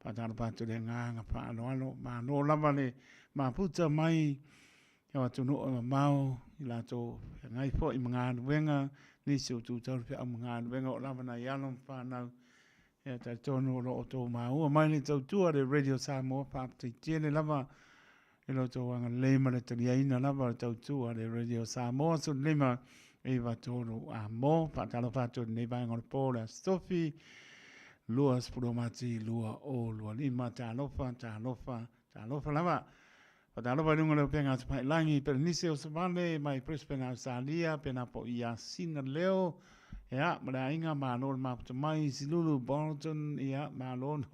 Patano patu le nganga whano alo. Ma no lava le ma puta mai. Ia watu no o mau. I lato ngai fo i mga anuenga. Nisi o tu tau pia mga anuenga o lava na ialom whanau. Ia tai tono lo o tō mau. Mai le tau tua le Radio Samoa whapata i tiene lava. I lo tō wanga leima le taliaina lava le tau tua le Radio Samoa. So lima e vatoro a mo patalo fato ne vai ngol pola stofi lua spromati lua o lua lima talofa lava patalo vai ngol penga spai langi per nisi o savale mai prespena salia pena po ia sina leo ya mara inga manol map to mai silulu Bolton ya malon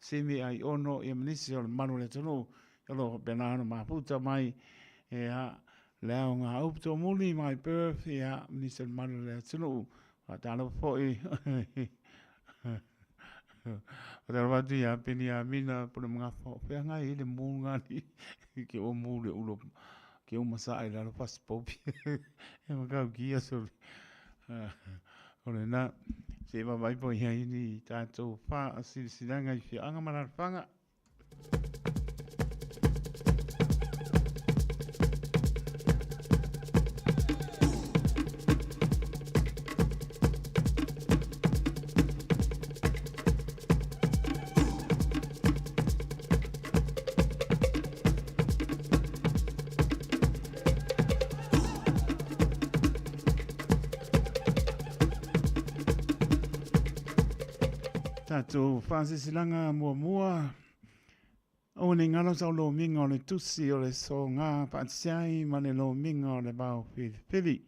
semi ai ono e nisi o manole tono lo pena maputa mai ya leo ngā upto muli mai birth ia minister manu le tunu atalo foi atalo vatu ia peni a mina por mga fo pe nga ile munga ni ke o mule ulo ke o masai la pas popi e mga gia so ole na se va vai po ia ni tato fa silanga i fi anga manar fanga Tato whase silanga mua. O ne ngalo sa lo minga o le tusi o le so ngā patsiai ma le lo minga o le bao whiri.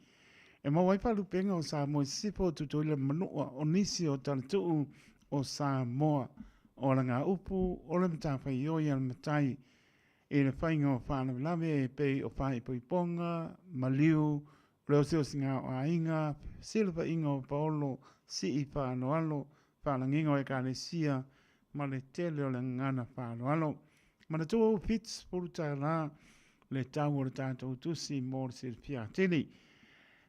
E ma waipa lupenga o sa moe sipo tuto ile manua o nisi o talituu o sa moa. O la ngā upu o le mtawhai oi al matai. E le whainga o whana lave e pei o whai poiponga, maliu, leo seo singa o ainga, silva inga o paolo, si i whano alo, whalangingo e kālesia, ma le tele o le ngana whālo alo. Ma le tō pits puruta la le tau o le tātou tusi mō le sirpia tini.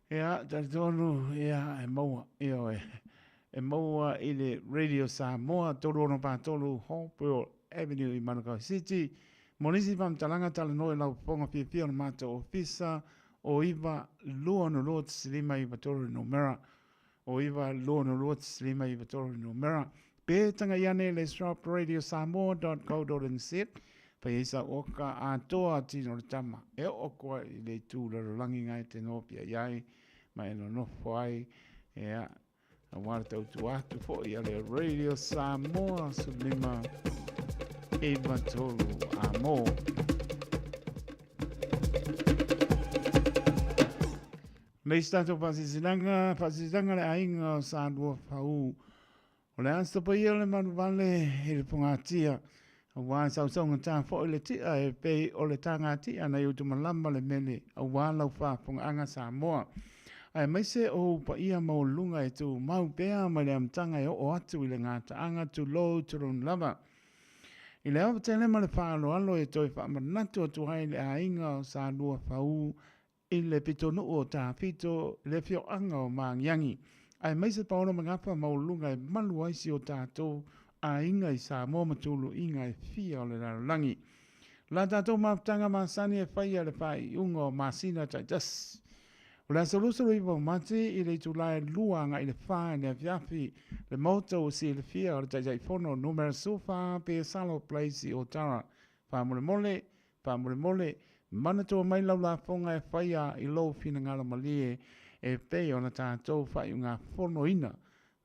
Ea, tari tōnu, ea, e maua, eo e. E maua i le Radio Samoa, tōru ono pātolu Hopewell Avenue i Manukau City. Monisi pamtalanga tala noe lau ponga pia o mātou ofisa o iwa lua no lua tisilima i Vatoru no Mera. O iwa lua no lua tisilima i Vatoru no Mera. Pe tanga iane le shopradiosamoa.co.nz. Pa isa oka atoa tino le tama. E okoa i le tū la rolangi ngai te nopia iai. Ma eno nofo ai. Ea. A wara tau tu atu fo i ale Radio Samoa sulima e Vatoru amo. Nei stato pasisanga le ainga sa dua fau. O le ansta pa ia le manu vale e le pongatia. Wa sau sau ngata fo le ti e pe o le tanga ti ana yu tu malamba le mele a wa lau fa pung anga Samoa. Ai mai se o pa ia mau lunga e tu mau pea ma le amtanga e o atu i le ngata anga tu lo turun lava. I le au tele ma le whaalo alo e toi wha manatu atu hai le a inga o sa lua whau i le pito nuu o tā pito le fio anga o maangiangi. Ai mai se paono mangapa mau lunga e malu aisi o tātou a inga i sa mō matulu inga e fia o le larangi. La tātou maftanga masani e whaia le whai unga o masina tai jas. O le asalusalo i wau mate i le tulae luanga i le whae le fiafi le mauta o si le fia o le tai fono numero sufa pe salo place o tara. Wha mole mole, manatua mai lau la fonga e whaia i lo fina ngala malie e pe o na tātou whai unga fono ina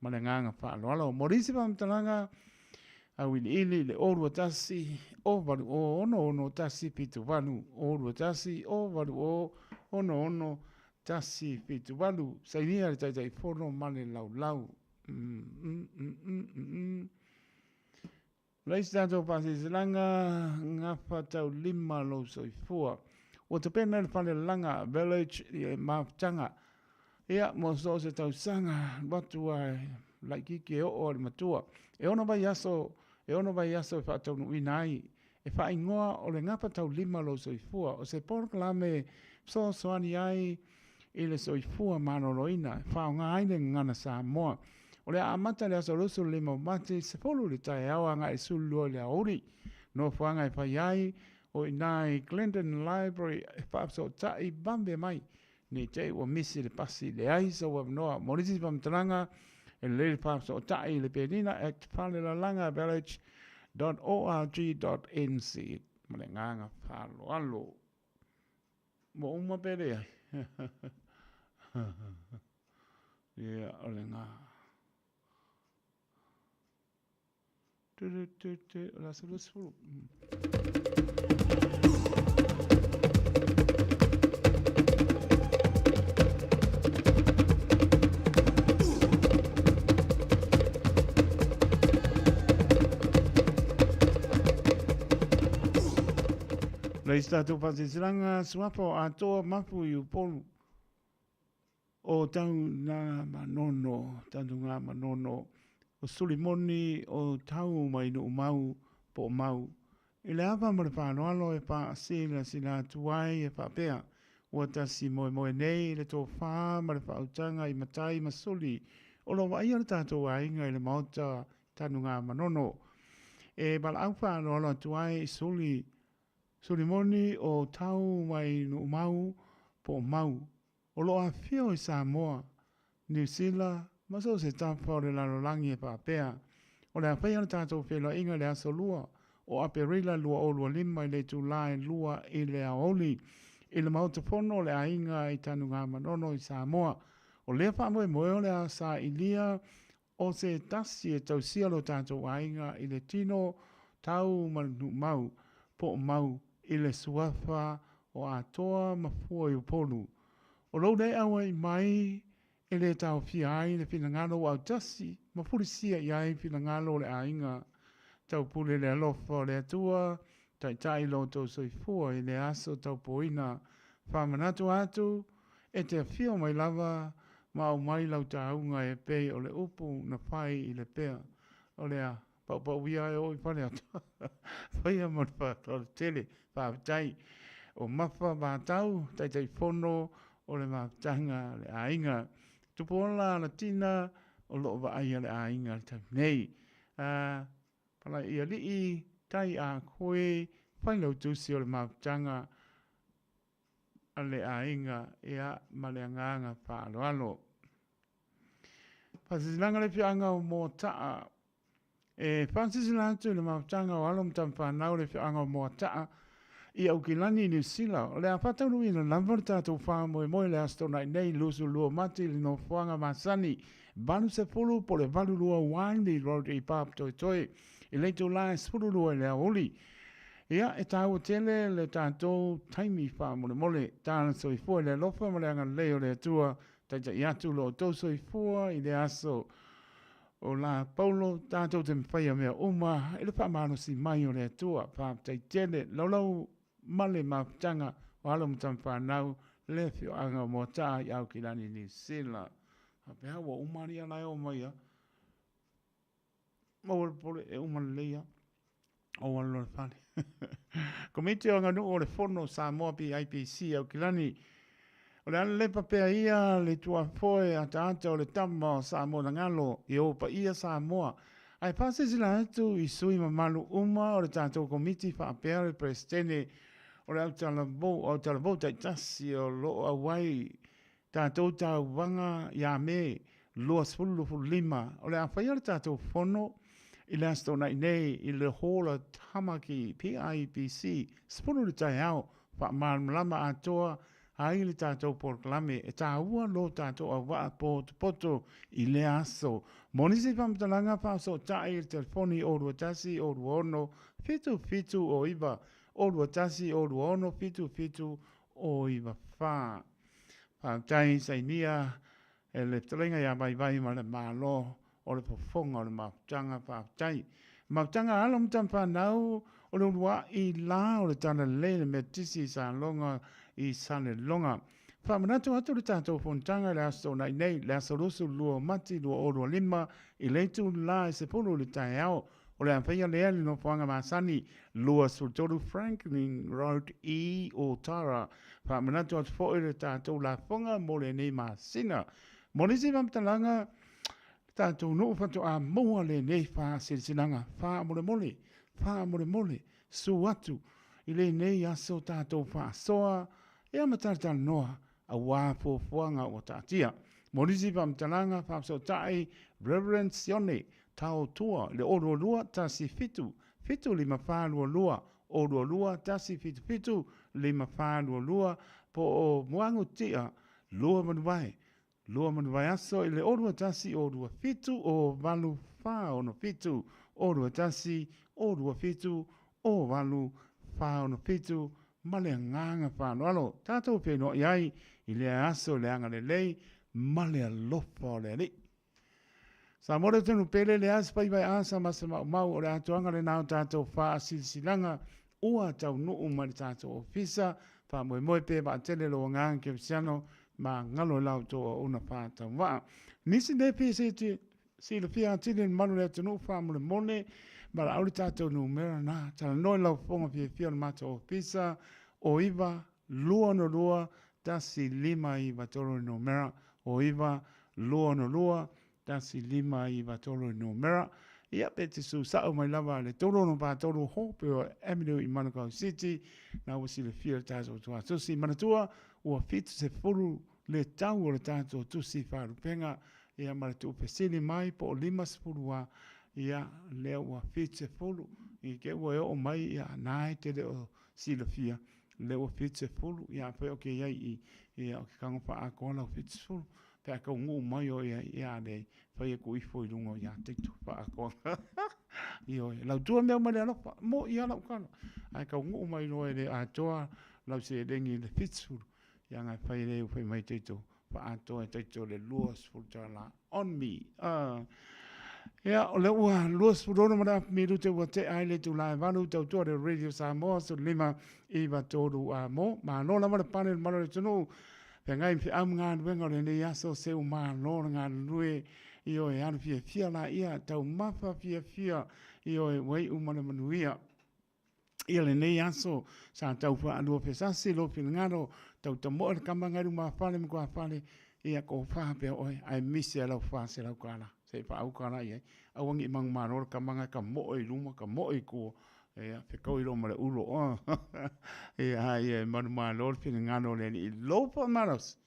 ma le nganga whaalo. Alo, morisi pa mtalanga au ili le orua tasi o valu o ono tasi pitu valu. Orua tasi o valu o ono tasi pitu valu. Sainia le tai fono male lau. Reis tātou pasi silanga ngapa tau lima lo soifua. O te pena le whale langa village i maftanga. Ia mo so se tau sanga watu ai laikike o le matua. E ono vai aso e whaatau nui nai. E whai ngoa o le ngapa tau lima lo soifua. O se porklame so soani ai i le soifua manoroina. Whao ngā aile ngana Samoa. O le amata le aso rusu le mo mate se polu le tae awa nga e sulu le auri. No whanga e whai ai o inai Clinton Library e whaapso tai bambe mai. Ni te ua misi le pasi le aisa ua noa. Morisi pamtaranga e le whaapso tai le penina at whalelanga village.org.nz. Male nganga whalo alo. Mo uma pere ai. Ia ole ngā. La solução. La estatu pasisiranga swapo ato mafu yu polu. O tau na manono, tantu ngā manono. O sulimoni o tau mai no mau po mau. I le apa mo le whanoalo e pa sila sila tuai e pa pea. Ua tasi moe nei le tō whā ma le whautanga i matai masuli. O lo wai ala tātou ainga i le mauta tanu ngā manono. E bala au whanoalo tuai i sulimoni o tau mai no mau po mau. O lo a whio i Samoa, New Zealand, maso se tapa o le lalolangi e pāpea. O le awhai ana tātou whelo inga le aso lua. O aperila lua o lua lima i le tūlae lua i le aoli. I le mauta pono le ainga i tanu ngā manono i Samoa. O lea whamoe moe o le a sa ilia o se tasi e tausia lo tātou ainga i le tino tau manu mau po mau i le suafa o atoa mafua i upolu. O lau nei awa i mai e le tau fia ai le fina ngalo au tasi, ma pulisia i ai fina ngalo le ainga, tau pule le alofa le atua, tai lo tau soifua i le aso tau poina, whamanatu atu, e te fia mai lava, ma au mai lau taunga e pei o le upu na whai i le pea, o le a, pau ia e o i pane atu, whaia mo le tele, whaatai, o mafa vātau, tai fono, o le mafutanga le ainga. Tupola la tina o lo va ai le ainga le nei. Pala ia li tai a koe fai lo tusi o le mafutanga le ainga ia maleanganga pa alo. Pasilanga le fianga o mo taa. E Francis le mafutanga o alom tampanau le fianga o mo taa. I au kilani New Zealand, o le a whatauru i na lamvar tātou wha moe le astronai nei lusu lua mati li no whanga masani. Banu se pulu po le valu lua wani road i pāp toi toi. I leitu lai spuru lua le aoli. Ia e tāua tele le tātou taimi wha mole tāna soi fua le lofa mo le anga leo le atua. Taita i atu lo tau soi fua i le aso. o la paulo tātou te mwhaia mea uma, e le whamano si mai o le atua, whāptai tene, laulau male mawtanga, o alo mtam whanau, le whio anga mo tā i au ki lani ni sila. Hape hawa umari anai o mai a, mawal pole e umari leia, o alo le whane. Komiti o nganu o le whono Samoa pi IPC au ki lani, o le ala lepa pea ia le tua foe a taata o le tama o Samoa na ngalo i opa ia Samoa. Ai pase sila atu i sui mamalu uma o le tātou komiti whaapea le presidente o le au talabo tai tasi o loo awai tātou tau wanga ia me lua sfulu lima o le awhai le tātou whono i le asto nei i le hola tamaki PIPC spunu le tai au whaamalama atoa ai le tātou porklame e tā ua lo tātou a waa poto i le aso. Monisi whamtalanga whaaso tae i telefoni o rua tasi o rua ono fitu o iwa o rua tasi o rua ono fitu o iwa wha. Whamtai sainia e le talenga ia vai ma le malo o le pofonga o le mautanga whamtai. Mautanga alo mtam whanau o le urua i la o le tana le me tisi sa longa i sane longa. Whamanatu atu le tātou fontanga le aso nei le aso rusu lua mati lua orua lima i leitu la e se pulu le tae au o le awhia lea li no whanga masani lua sultoru Franklin Road i o Tara. Whamanatu atu fo le tātou la whanga mo le nei masina. Monisi mamtalanga tātou nuu whatu a mua le nei wha silsilanga wha mole su atu i le nei aso tātou wha soa e amatartal noa a wāpō fuanga o tātia. Morisi pamtalanga whapso tae Reverend Sione tau tua le oro lua tasi fitu lima whālua lua oro lua tasi fitu lima whālua lua po o muangu tia lua manuai aso i le oro tasi oro fitu o valu wha ono fitu oro tasi oro fitu o valu wha ono fitu ma le nganga whāno alo. Tātou whenua iai i le aso le anga le lei ma le alofa o le li. Sa mora tenu pele le asa pai vai asa masa mau o le atoanga le nao tātou wha silsilanga ua tau nuu ma le tātou ofisa wha moe pe ba tele lo ngang ke visiano ma ngalo lau to o una whātau waa. Nisi ne pe se te si le pia tine manu le tunu wha mo le mone ma la auri tātou numera na tala noi lau fonga pia le mata ofisa o iwa lua no lua tasi lima i vatolo numera o iwa lua no lua tasi lima i vatolo numera ia pe te su sao mai lava le tolo no patolo hope o Avenue i Manukau City na wasi le fia tātou tua tusi manatua ua fitu se furu le tau o le tātou tusi wharupenga ia mara tu pesini mai po o lima sepulua ia lea ua fitu se furu i ke ua o mai ia nai te leo silafia le ua fitu se furu ia pe o ke iai ia o ke kangopa a koala o fitu se furu pe a kau ngu mai o ia le whai e kuifo i lungo ia teitu pa a koala io lau tua mea mare alofa mo ia lau kano a kau ngu mai no e le a toa lau se rengi le fitu se furu ia ngai whai leo whai mai teitu pa a toa e teitu le luas furu on me ia o le ua luas furono mara miru te ua te aile tu lai walu tau tua le Radio Samoa so lima i wa toru a mo ma lola mara pane mara le tunu pe ngai fi am ngā nuenga le ne yaso se u ma lola ngā nue i o e anu fia la ia tau mafa fia i o e wei umana manuia ia le ne yaso sa tau fa alua pesasi lo pina ngaro tau tamo e kamangaru ma fale mkua fale ia ko fa pe oi ai misi ala fa se la kala se pa au kala ia awangi mang maro ka manga ka mo i luma ka mo i ko e pe ko i loma le ulo e ai man ma lor fin ngano le i lo pa maros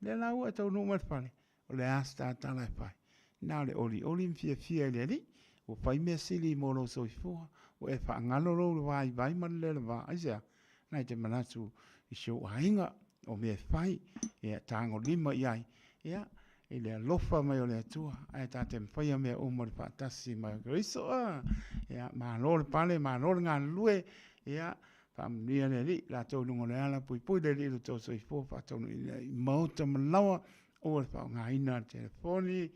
le la u tau no ma fale o le asta ta la fa na le oli fia le li o fai me sili mo lo so fo o e fa ngalo lo vai man le va asia na te manatu i show ainga o me fai e tango lima iai ia e le lofa mai o le atua ai ta te whaia mea o mori patasi mai o griso ia ma lor pale ma lor ngā lue ia whamnia le li la tau nungo le ala pui le li lo tau soi fo whatau i mauta malawa o le whao ngā ina telefoni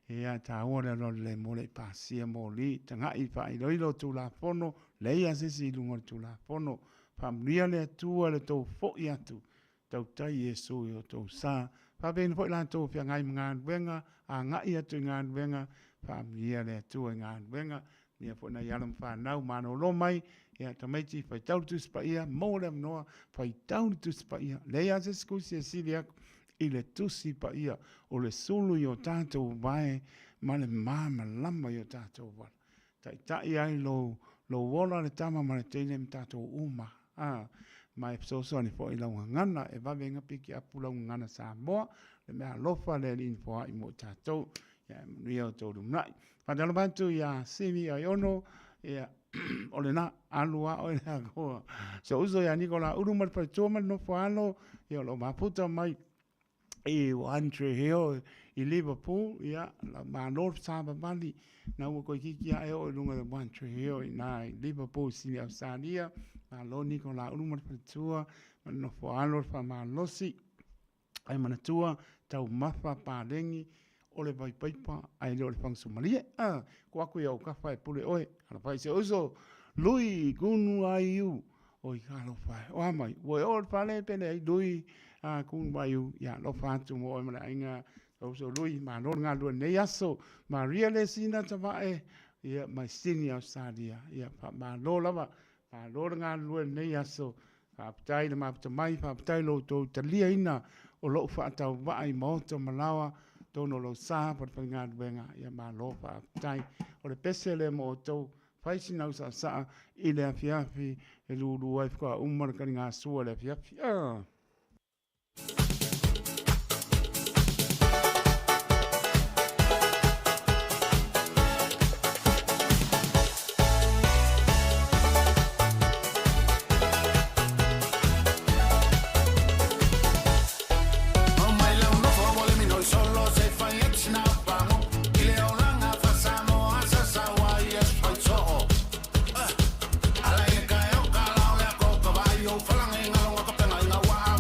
ia tāua le alo le mo le pasia mo li tangai whailoilo tulafono le ia sisi lunga tulafono whamria le atua le tau fo'i atu tau tai Yesu i o tau sā whabena fo'i la tau whia ngai ngā nuenga a ngai atu ngā nuenga whamria le atua ngā nuenga nia fo'i na ialam whanau mano lo mai ia tamaiti whai tau tu spa ia mo le mnoa whai tau tu spa ia le ia sisi kusi e sili aku i le tusi pa ia o le sulu i o tātou vae ma le māma lama i o tātou wala. Tai ai lo wola le tama ma le teine mi tātou uma. Ma e psoso ni fo i lau ngana e wawenga piki apu lau ngana Samoa le mea lofa le lini fo hai mo tātou ia ria o tō rumnai. Whatalo bantu ia simi ai ono ia o le na alua o le agoa. So uso ia Nikola urumar pa tōma no fo alo ia lo maputa mai i One Tree Hill i Liverpool ia la manor saba bali na ua koe kiki a eo i lunga de One Tree Hill i na i Liverpool sini au saria ma lo niko la uruma patua ma no fo alo fa ma losi ai mana tua tau mafa parengi o le vai paipa ai le o le fangsu malie ko aku ia o kafa e pule oe ala pai se oso lui gunu ai u oi kalo fai o amai o e o fale pene ai lui kung bayu ya lo fatu mo ma inga so lui ma no nga lu ne yaso ma reale sina tava e ya my senior sadia ya pa ma lo lava ma lo nga lu ne yaso pa tai ma pa mai pa tai lo to talia ina o lo fa ta vai mo to malawa to no lo sa pa nga wenga ya ma lo pa tai o le pesele mo to fai sina sa sa ile afiafi e lu lu ai fa umar ka nga su le afiafi Falange nga wa ka penga nga wa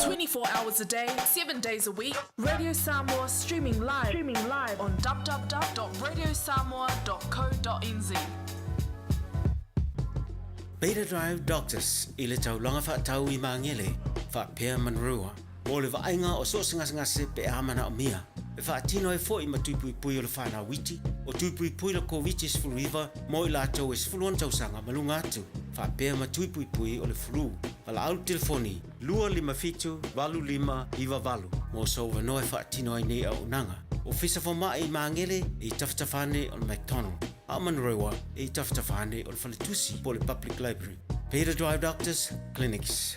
24 hours a day, 7 days a week. Radio Samoa streaming live on www.radiosamoa.co.nz. Beta Drive Doctors i le taulanga whaatau I maangele whaapea manrua. O le vaenga o so ngase pe amana o mia. E whaatino e fo I matuipui o le whana witi. O tuipui la COVID sfuluiva mo I lātou e sfuluan tausanga malunga atu. Whaapea matuipui o le flu. Wala au telefoni 255 iwa valu. Mo so wanoe whaatino ai nei au nanga. O fisa whama I maangele I taftafane o le McDonald. A manrewa I taftafane o le Whaletusi po le Public Library. Beta Drive Doctors Clinics.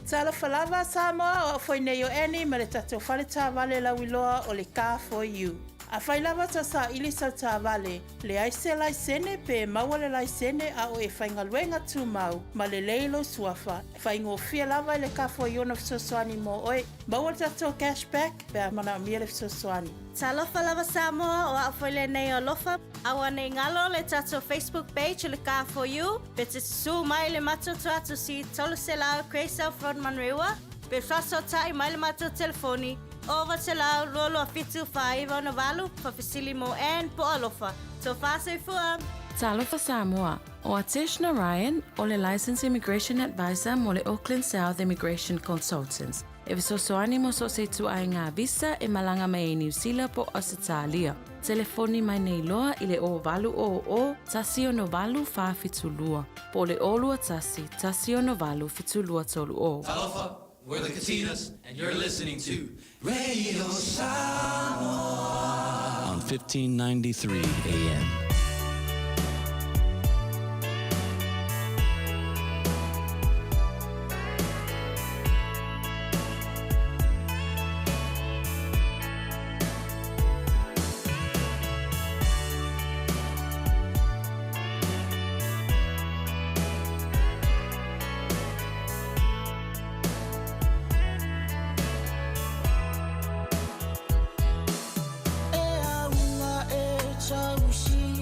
Tala falava Samoa o foi nei o eni ma le tatou whale tā wale lauiloa o le Car for You. A whailava ta sa ili sau tā wale, le aise laisene pe maua le laisene a o e whaingaluenga tū mau, ma le leilo suafa. Whaingo fia lava le Car for You na fisosoani mo oe, maua tatou cashback pe a mana mia le fisosoani. Talofa lava Samoa o awhaile nei o lofa. Awa nei ngalo le tatou Facebook page le Car for You. Pe te su mai le matoto atu si tolu se lao Craysel Front Manrewa. Pe whaso tai mai le mato telefoni. Ova te lao rolo a fitu whaiva na walu. Whawhisili mo en po alofa. So whasei fua. Talofa Samoa. O Atishna Ryan o le Licensed Immigration Advisor mo le Auckland South Immigration Consultants. E visosoani mo so se tu ai ngā visa e malanga mai e New Zealand po Australia. Telefoni mai nei loa I le o valu o tasi no valu wha fitulua. Po le olua tasi no valu fitulua tolu o. Talofa, we're the Katinas, and you're listening to Radio Samoa on 1593 AM. Chaushi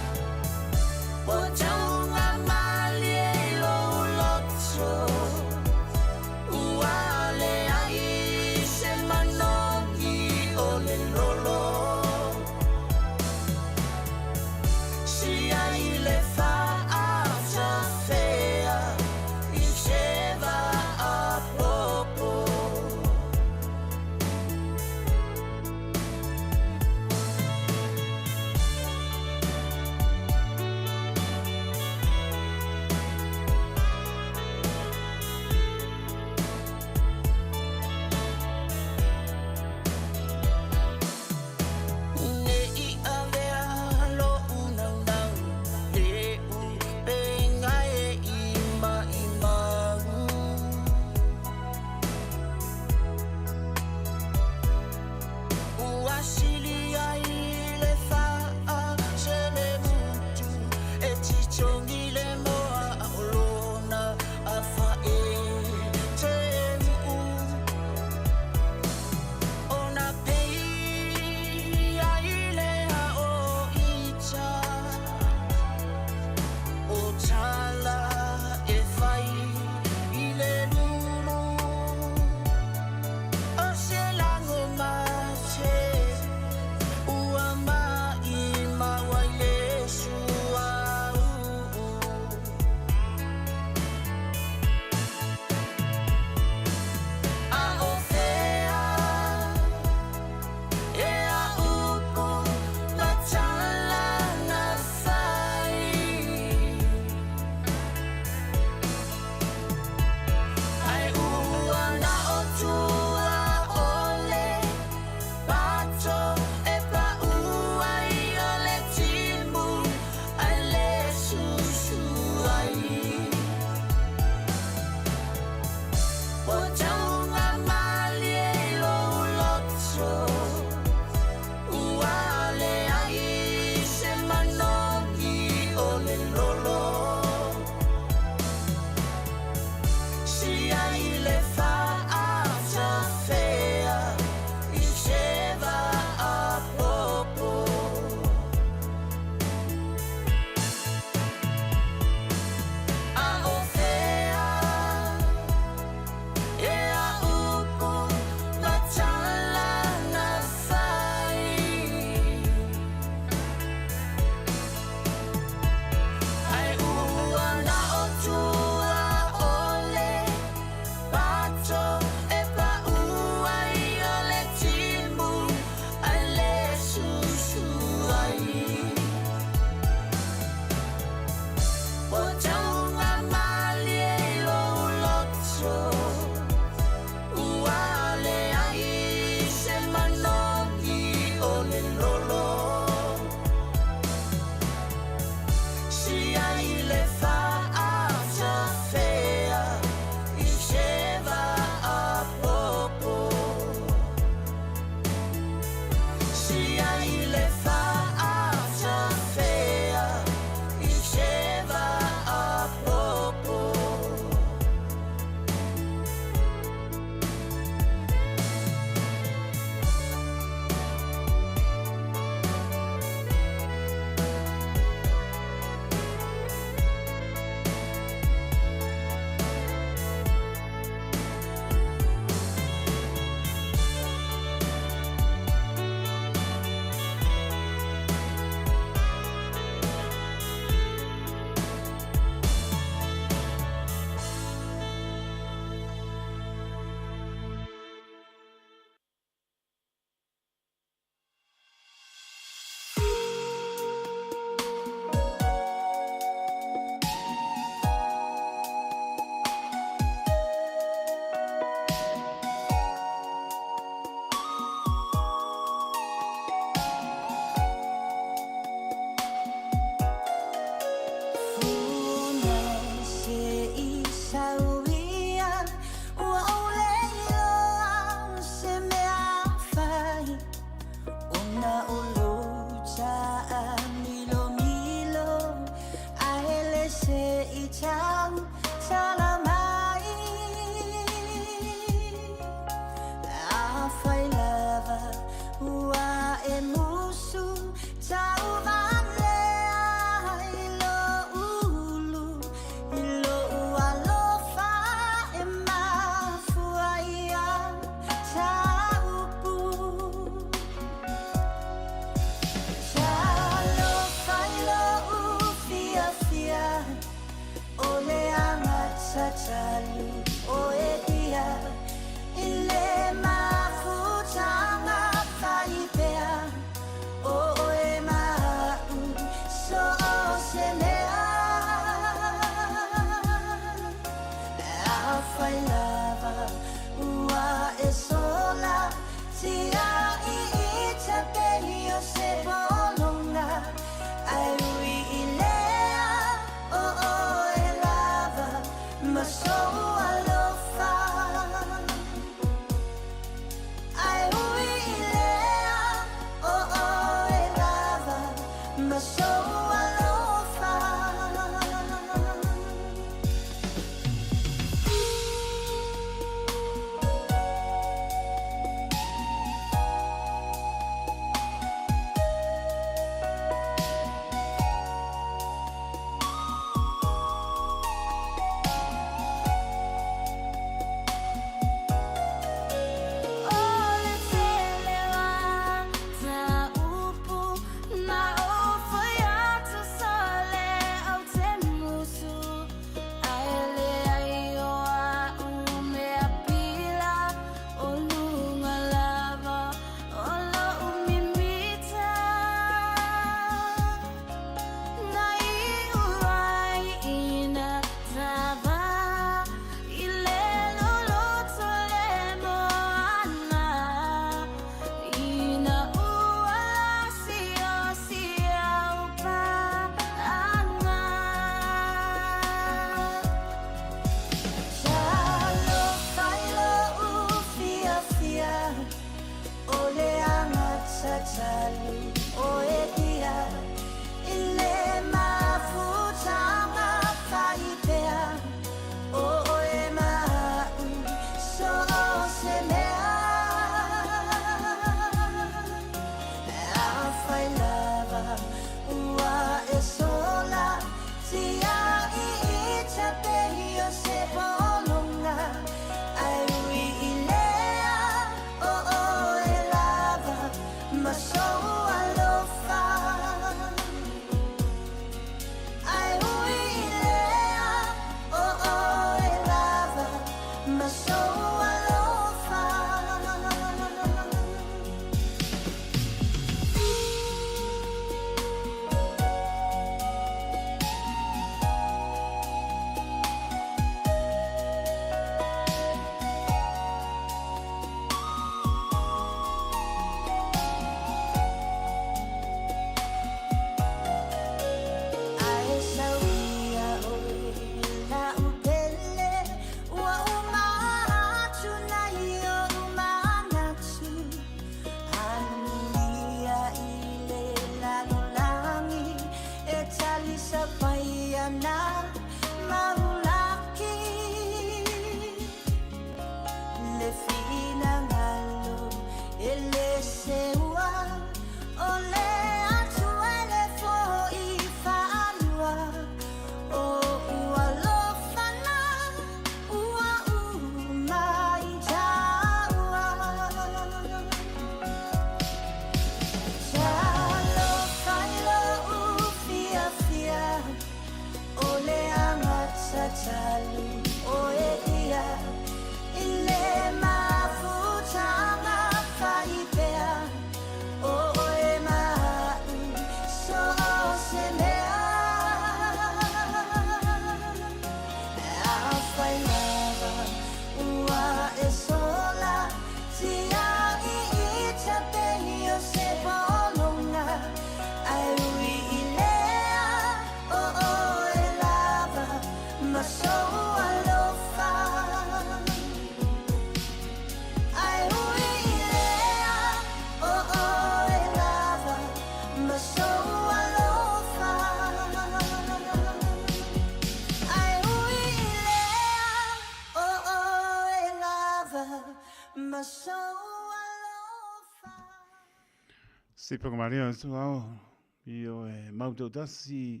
Se Maria suao io mauto tasi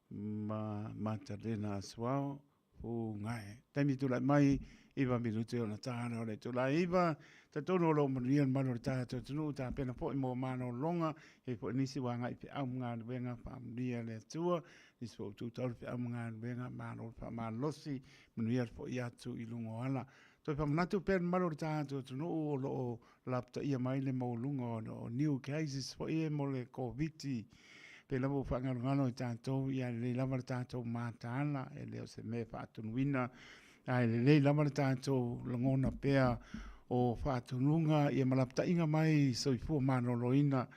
ma tadena suao fu ngai. Temi tu mai iwa minuti ona tāna o le tu la iwa ta tono lo manian mano ta to tunu ta pena po mo mano longa e po nisi wa ngai pe au ngā wenga pa mnia le tua nisi po tu tau pe au ngā wenga mano pa malosi mnia po iatu i lungo ala. Toi pa manatu pen maro ta to tunu o lo lapta ia mai le mo lungo o new cases po ia mo le COVID pe la mo fa ngano tanto ia le lava tanto matana e le se me fa tunwina ai le lava tanto longona pea o fa tununga ia malapta inga mai so fu mano loina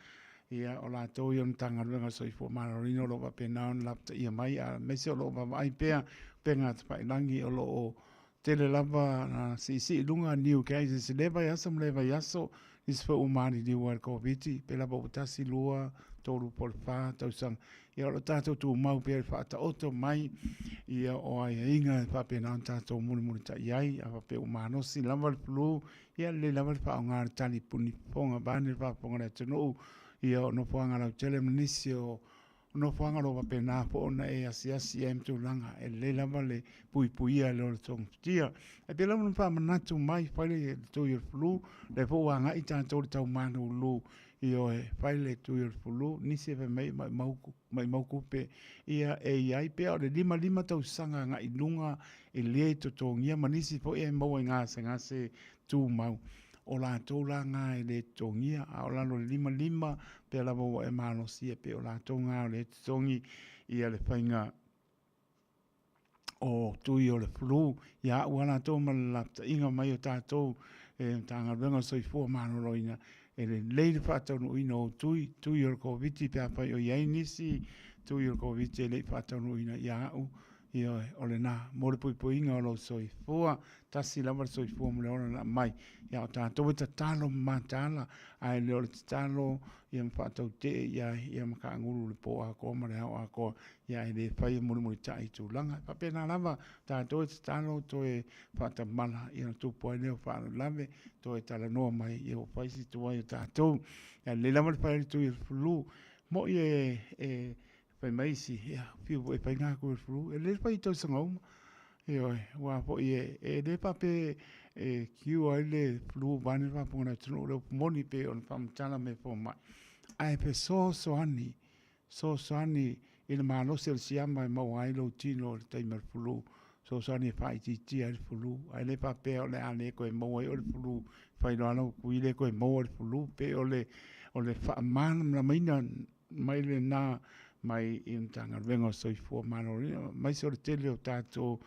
ia o la to yon tanga lunga so fu mano loina lo pa pena on lapta ia mai a me se lo ba ai pea penga pa langi o lo tele lava na si lunga new cases leva yasam leva yaso is for umani di war covid pe la botasi lua toru por fa tau sang ia lo tato tu mau pe fa ta auto mai ia o ai inga fa pe nan tato mun ta iai a pe umano si lava flu ia le lava fa ngar tali puni ponga bane fa ponga teno ia no ponga la tele mnisio no fanga lo pe na po na e asia em tu langa e le lava le pui lo tong tia e pe la mun fa manatu mai fa le tu ir flu le fo wanga i tanto tau manu lu io e fa le tu ir flu ni se ve mai mau pe ia e ai pe o le lima tau sanga nga i lunga e le to tongia manisi po e mo nga se tu mau o la tō la ngā e le tongia, a o la no lima, pe la mo e mano sia, pe o la tō ngā o le tongi, i le whainga o tui o le flu, ia ua la tō malapta, inga mai o tātou, e tanga renga soi fua mano roina, e le leile whātau no ina o tui o le COVID, pe a pai o iai nisi, tui o le COVID, e le whātau no ina, ia au, ia o le nā, mo le puipuinga o lo soi fua, tasi lama le soi fua mo le ona na mai, ia o tātou e ta talo matala, ai le o le talo, ia mwhātau te, ia maka angulu le po a koa, ma le hao a koa, ia e le whai muni ta i tūlanga, pa pēnā lava, tātou e ta talo, to e whāta mala, ia na tūpua e leo whāna lave, to e tala noa mai, ia o whaisi tuai o tātou, ia le lama le whai tu i flu, mo i pai mai si piu e pai ngā koe flu e le pai tau sanga uma e oi wā po i e le pape e kiu ai le flu vane wā pongana tunu leo moni pe on whamtala me po mai ai pe so soani i le mālo se le siama e mau ai lo tino le taimar flu so soani e whai titi ai le flu ai le pape o le ane koe mau ai o le flu whai loana kui le koe mau ai le flu pe o le whaamana mla maina mai le nā mai in tanga vengo soi fua mano mai so le tele o tato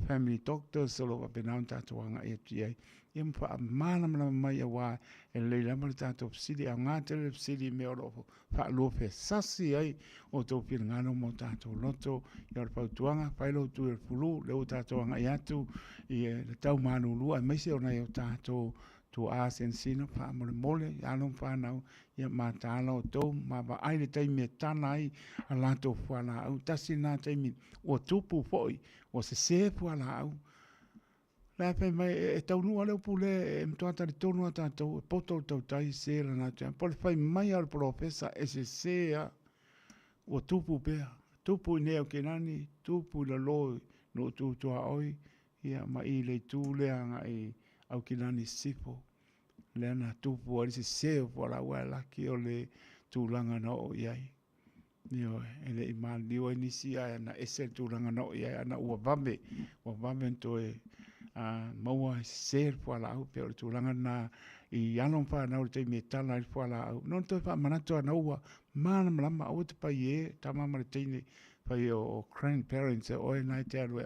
family doctors solo va penau tato anga e tia im fa mana mai wa e le lama tato sidi anga tele sidi me oro fa lo fe sasi ai o to pil ngano mo tato loto yor pa tuanga pa lo tu el fulu le tato anga ya tu i le tau manu lu ai mai se ona yo tato tu a sensino pa mole ya non fa na ia matalo to ma ba ai le tai me tanai ala to fala au tasina tai mi o tupu foi o se fala au la pe mai e tau nu ale pule e mto ata le tonu ata to poto to tai se la na te por fai mai al profesa ese sea o tupu pe tupu ne o kenani tupu la lo no tu to oi ia mai le tu le anga e au kinani sipo le ana tupu ali se seo por agua la ki o le tūlanga no o iai. Nio, ele i maa liwa inisi ai na ese tūlanga no o iai ana ua vame nto e maua se por la au pe o tūlanga na i anon pa na o te me tala i por la au. Non to fa manato ana ua mana malama au te pa ie tamama le teine pa i o grandparents e oe nai te alu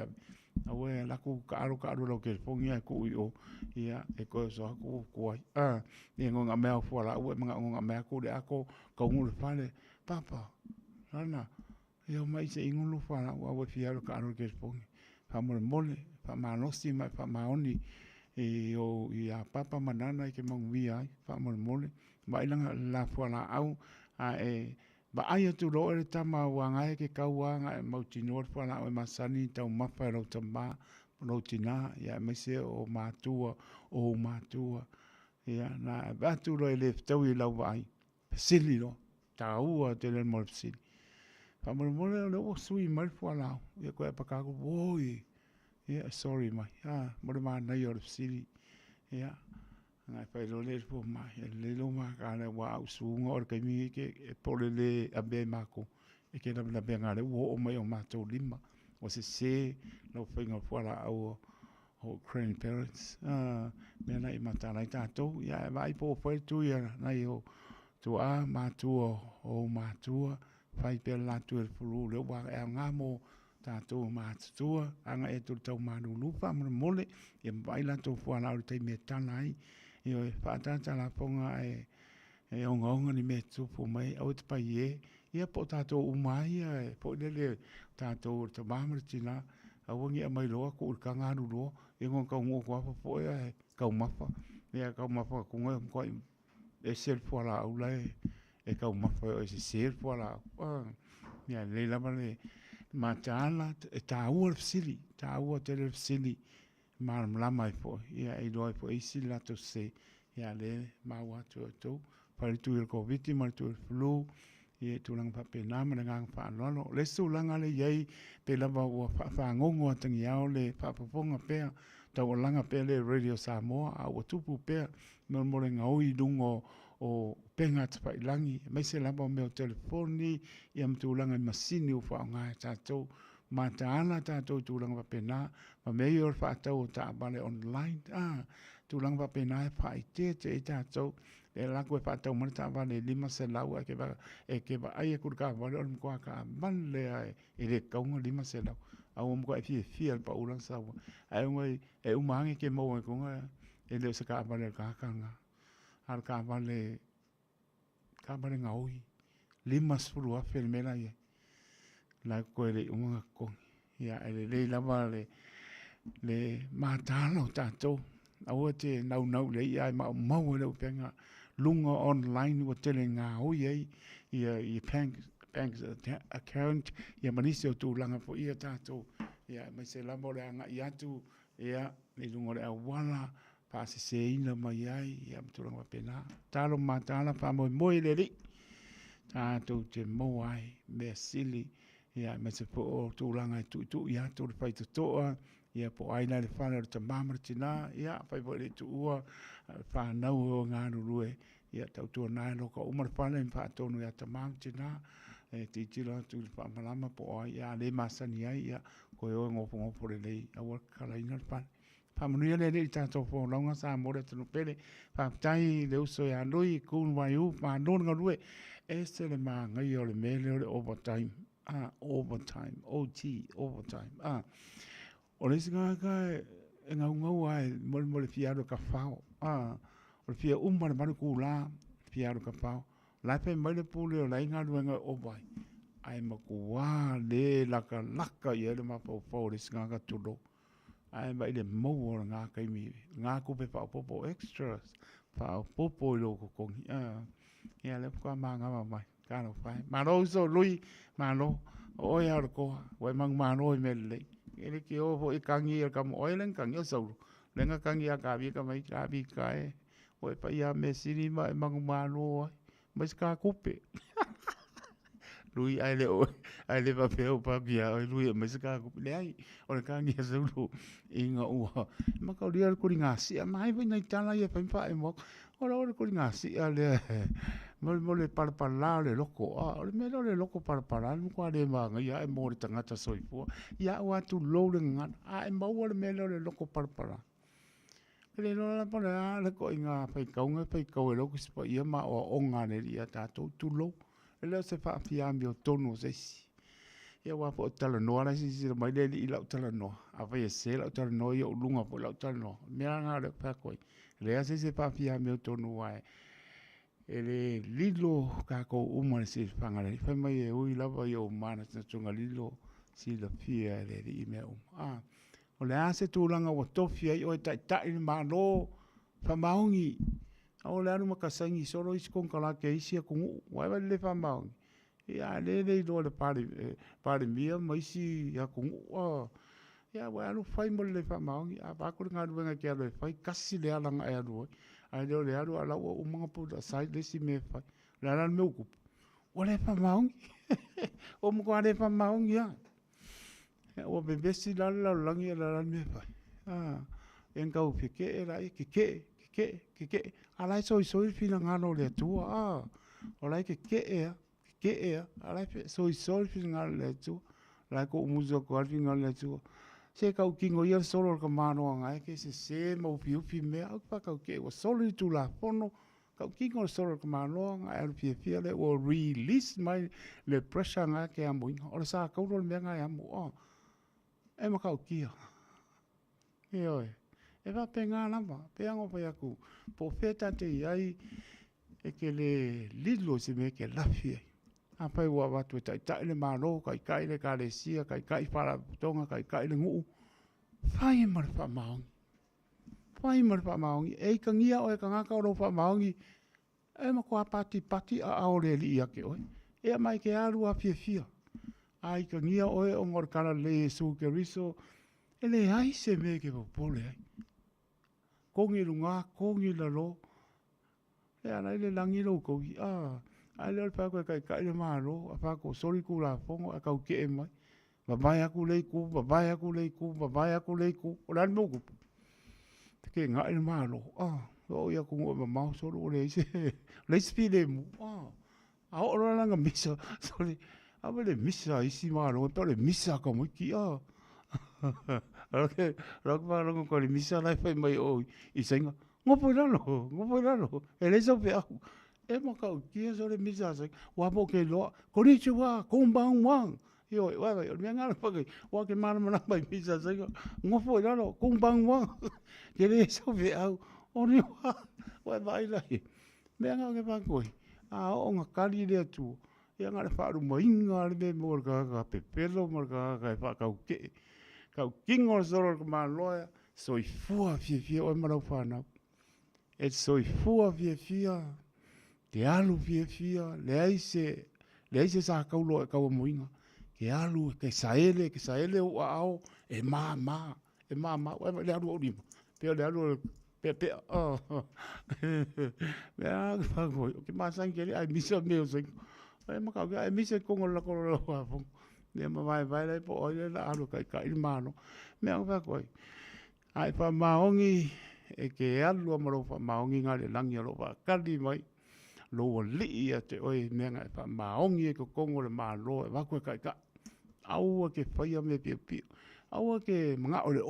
awe laku ka aro lo ke pongia ku o ia e ko so ku ko e ngonga mea fora awe mga ngonga mea ku le ako ka ngul fale papa ana yo mai se ingulu fara awe fiaro ka aro ke pongia fa mole fa manosi mai fa maoni e o ia papa manana ke mongwi ai fa mole mai langa la fora au a e ba ai tu lo e tama wanga ke kauanga e mautinor fala o masani tau mapa ro tamba no tina ya mese o matua ia na ba tu lo le tau i lau vai sili lo taua te le mo sili fa mo le o sui mal fo la ia ko pa ka ko oi ia sorry mai mo le ma na yo sili ia ngai pa lo le fo mai le lo ma ka le wa su ngor ka mi ke po le abe ma ko e ke na be ngare o mai o ma to lima o se no finga fo la o grandparents me na i mata lai tatou ia vai po foi tu ia na yo tu a ma tu o ma tu fai pe la tu el fulu le wa e nga mo tatou ma tu anga e tu tau ma nu lu pa mo mole e vai la tu fo la o te me tanai io e fa tanta la ponga e onga ni me tu fo mai o te pai e ia po tatou umai e po le tatou te mamre tina awangi a mai loa ko ka nganu lo e ngon ka ngo ko po e ka mafa e ka mafa ko ngoi ko e sel fo la au lai e ka mafa e sel fo la ya le la male ma tala e ta u sili ta u te sili ma la mai fo ya e do fo e sila to se ya le ma wa to pa tu el covid ma tu el flu e tulang pa pena ma ngang fa no le su langa le yai pe la ba wa fa ngongo tangi ao le fa ponga pe ta langa pe le radio Samoa a o tupu pe no mo le ngoi dungo o penga tpa langi me se la ba me o telefoni i am tulanga masini o fa nga ta to ma ta ana ta to tulang pa pena ma me yo fa ta o ta ba le online tulang pa pena fa i te ta to e la ko fa ta mo ta va le lima se la wa ke ba ai ku ka va le ko ka ban le ai e le ka un lima se la au mo ko fi al pa ulan sa wa ai ngoi e u mangi ke mo ko nga e le se ka va le ka nga al ka va le nga oi lima sulu a fel me la ye la ko le un ko ya le la va le ma ta no ta to au te nau le ai ma le penga lunga online o tele nga o ye i bank account ia manisi o tu langa fo ia tato ia mai se la mo le anga ia tu ia ni lunga le wala pa se ina mai ai ia tu langa pena talo matala pa mo le ri tato te mo ai me sili ia me se po tu langa tu ia tu le pai to ia po ai le fana te mamre tina ia fai po le tu ua fa na o nga rue ia tau tu na lo ko umar fana in fa to no ia te mam tina e ti tira tu fa malama po ai ia le masani ai ia ko yo ngo le a wa kala ina fa fa mo le le ta to fo longa sa mo le tu pele fa tai le uso ya lui kun wa yu ma no nga rue e se le ma nga yo le me le overtime overtime overtime o le singa ka e ngau ai mo le fiaro ka fao o le fia le manu kula fiaro ka fao la pe mai le pule o la inga luenga o vai ai ma kuwa le laka ye le ma po le singa ka tulo ai mai le mo o nga kai mi nga ku pe pa popo extras pa popo lo ko kongi ia le kwa manga mai ka no fai ma lo so lui ma lo o ya ko we mang ma no me le ele ki o ho ikangi ka mo oilen kangi o so lenga kangi ka bi ka mai ka bi ka e o pa ia me sini ma mang ma lo mas ka kupe lui ai le va pe o pa bia lui mas ka kupe le ai o kangi so lu inga u ma ka ria ko ringa si mai vai nei tala ia pa e mo o ko ringa si ale mo le parpala le loko o me le loko parpala mo kwa le ma ia e mo tanga ta soifu ia wa tu lo le ngan e mo le me le loko parpala le no la pala le ko inga pe kaunga pe ko lo ko spa ia ma o onga le ia ta tu lo le se fa fia mi o tono se si ia wa po tala no ala si mai le i la tala no a vai se la tala no ia lunga po la tala no me nga le pa ko le se fa fia mi o tono wa ele lilo ka ko uma se fangale fa mai e ui lava yo mana se tunga lilo si la fia le i me o le ase tūlanga o tofia i o tai tai ma lo fa maungi o le anu makasangi solo isi kong kala ke isi a kungu waiwa le fa maungi ia le do le pare mia ma isi a kungu ia wa anu fai mo le fa maungi a pakuri ngā ruenga kia le fai kasi le alanga e anu ai le alu ala o mga puta sai le si me fai le ala me ukupu o le pa maungi. O mo kwa le pa maungi a. O bebesi la langi la me fai. En kau pike e la ke. Ala so fina ngano le tua. O la ke ala so fina ngano le tua. La ko muzo ko alfi ngano le tua. Se kau kingo ia solo ka mano ngai ke se mo piupi me au pa kau ke o solo tu la fono kau kingo solo ka mano ngai al pia le o release mai le pressure ngai ke amo o sa kau ro me ngai amo e ma kau kia e oi e va penga na ma pe ango pa yaku po feta te ai e ke le lilo se me ke la fie a pai wa watu tai le mano kai le ka le sia kai para tonga kai le ngu fai mar fa maungi e ka ngia o e ka ngaka o fa maungi e ma kwa pati a aore li ia ke oi e mai ke aru a fia ai ka ngia o e o ngor kala le su ke riso e le ai se me ke popole ai kongi lunga kongi la lo e ana le langi lo ko ai le pa ko kai le malo a pa ko sori ku la fongo a ka ke e mai babaya ku le ku o la mo ku ke nga le malo o ya ku mo ma so le spi le mu a o la nga misa sori a le misa isi malo to le misa ko mo ki okay rock ba lo ko le misa la fa mai o i senga ngo po la lo e le so pe e mo ka ki so le misa se wa mo ke lo konnichiwa konbanwa yo wa me nga pa ke wa ke mana mana mai misa se ngo po la lo konbanwa ke le so pe au o ni wa vai la me nga ke pa ko o nga kali le tu e nga le fa ru mai nga le mo ka pe pelo mo ka fa ka ke ka kingo zoro ka ma loya so i fua fie o ma fa na e so i fua fie ke alu fie le aise sa ka ulo ka mo inga ke alu ke saele o ao e mama o le alu o ni pe le alu pe me a fa go ke ma san ke ai misa me o se e ma ka ai misa ko ngol ko lo fa le ma vai le po o le alu kai mano me a fa ko ai fa maongi e ke alu ma lo fa maongi ngale langi lo fa kali mai lo li ia te oi me nga fa maongi e ko kongo le malo e va ko kai ka au ke fa ia me pi au ke mga ole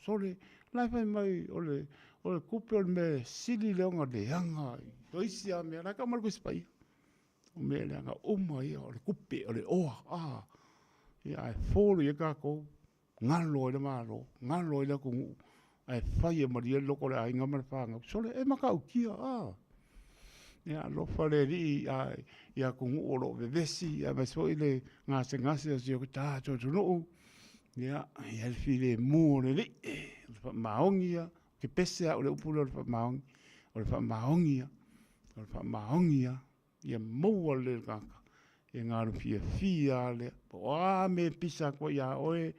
sole lai fa mai ole kupe me sili le nga de hanga toisia me na ka mal ko spai me le nga mai ole kupe ole ia e folo ia ka ko ngalo le malo ngalo le ko ai fa ia ma dia loko le ai nga fa nga sole e maka ukia ia lo fale ri ia ku o lo vesi ia so ile ngase si o ta to no ia el file mu le maongia ke pese o le upulo fa maongia ia mo le kaka e ngaru fia le o me pisa ko ia oe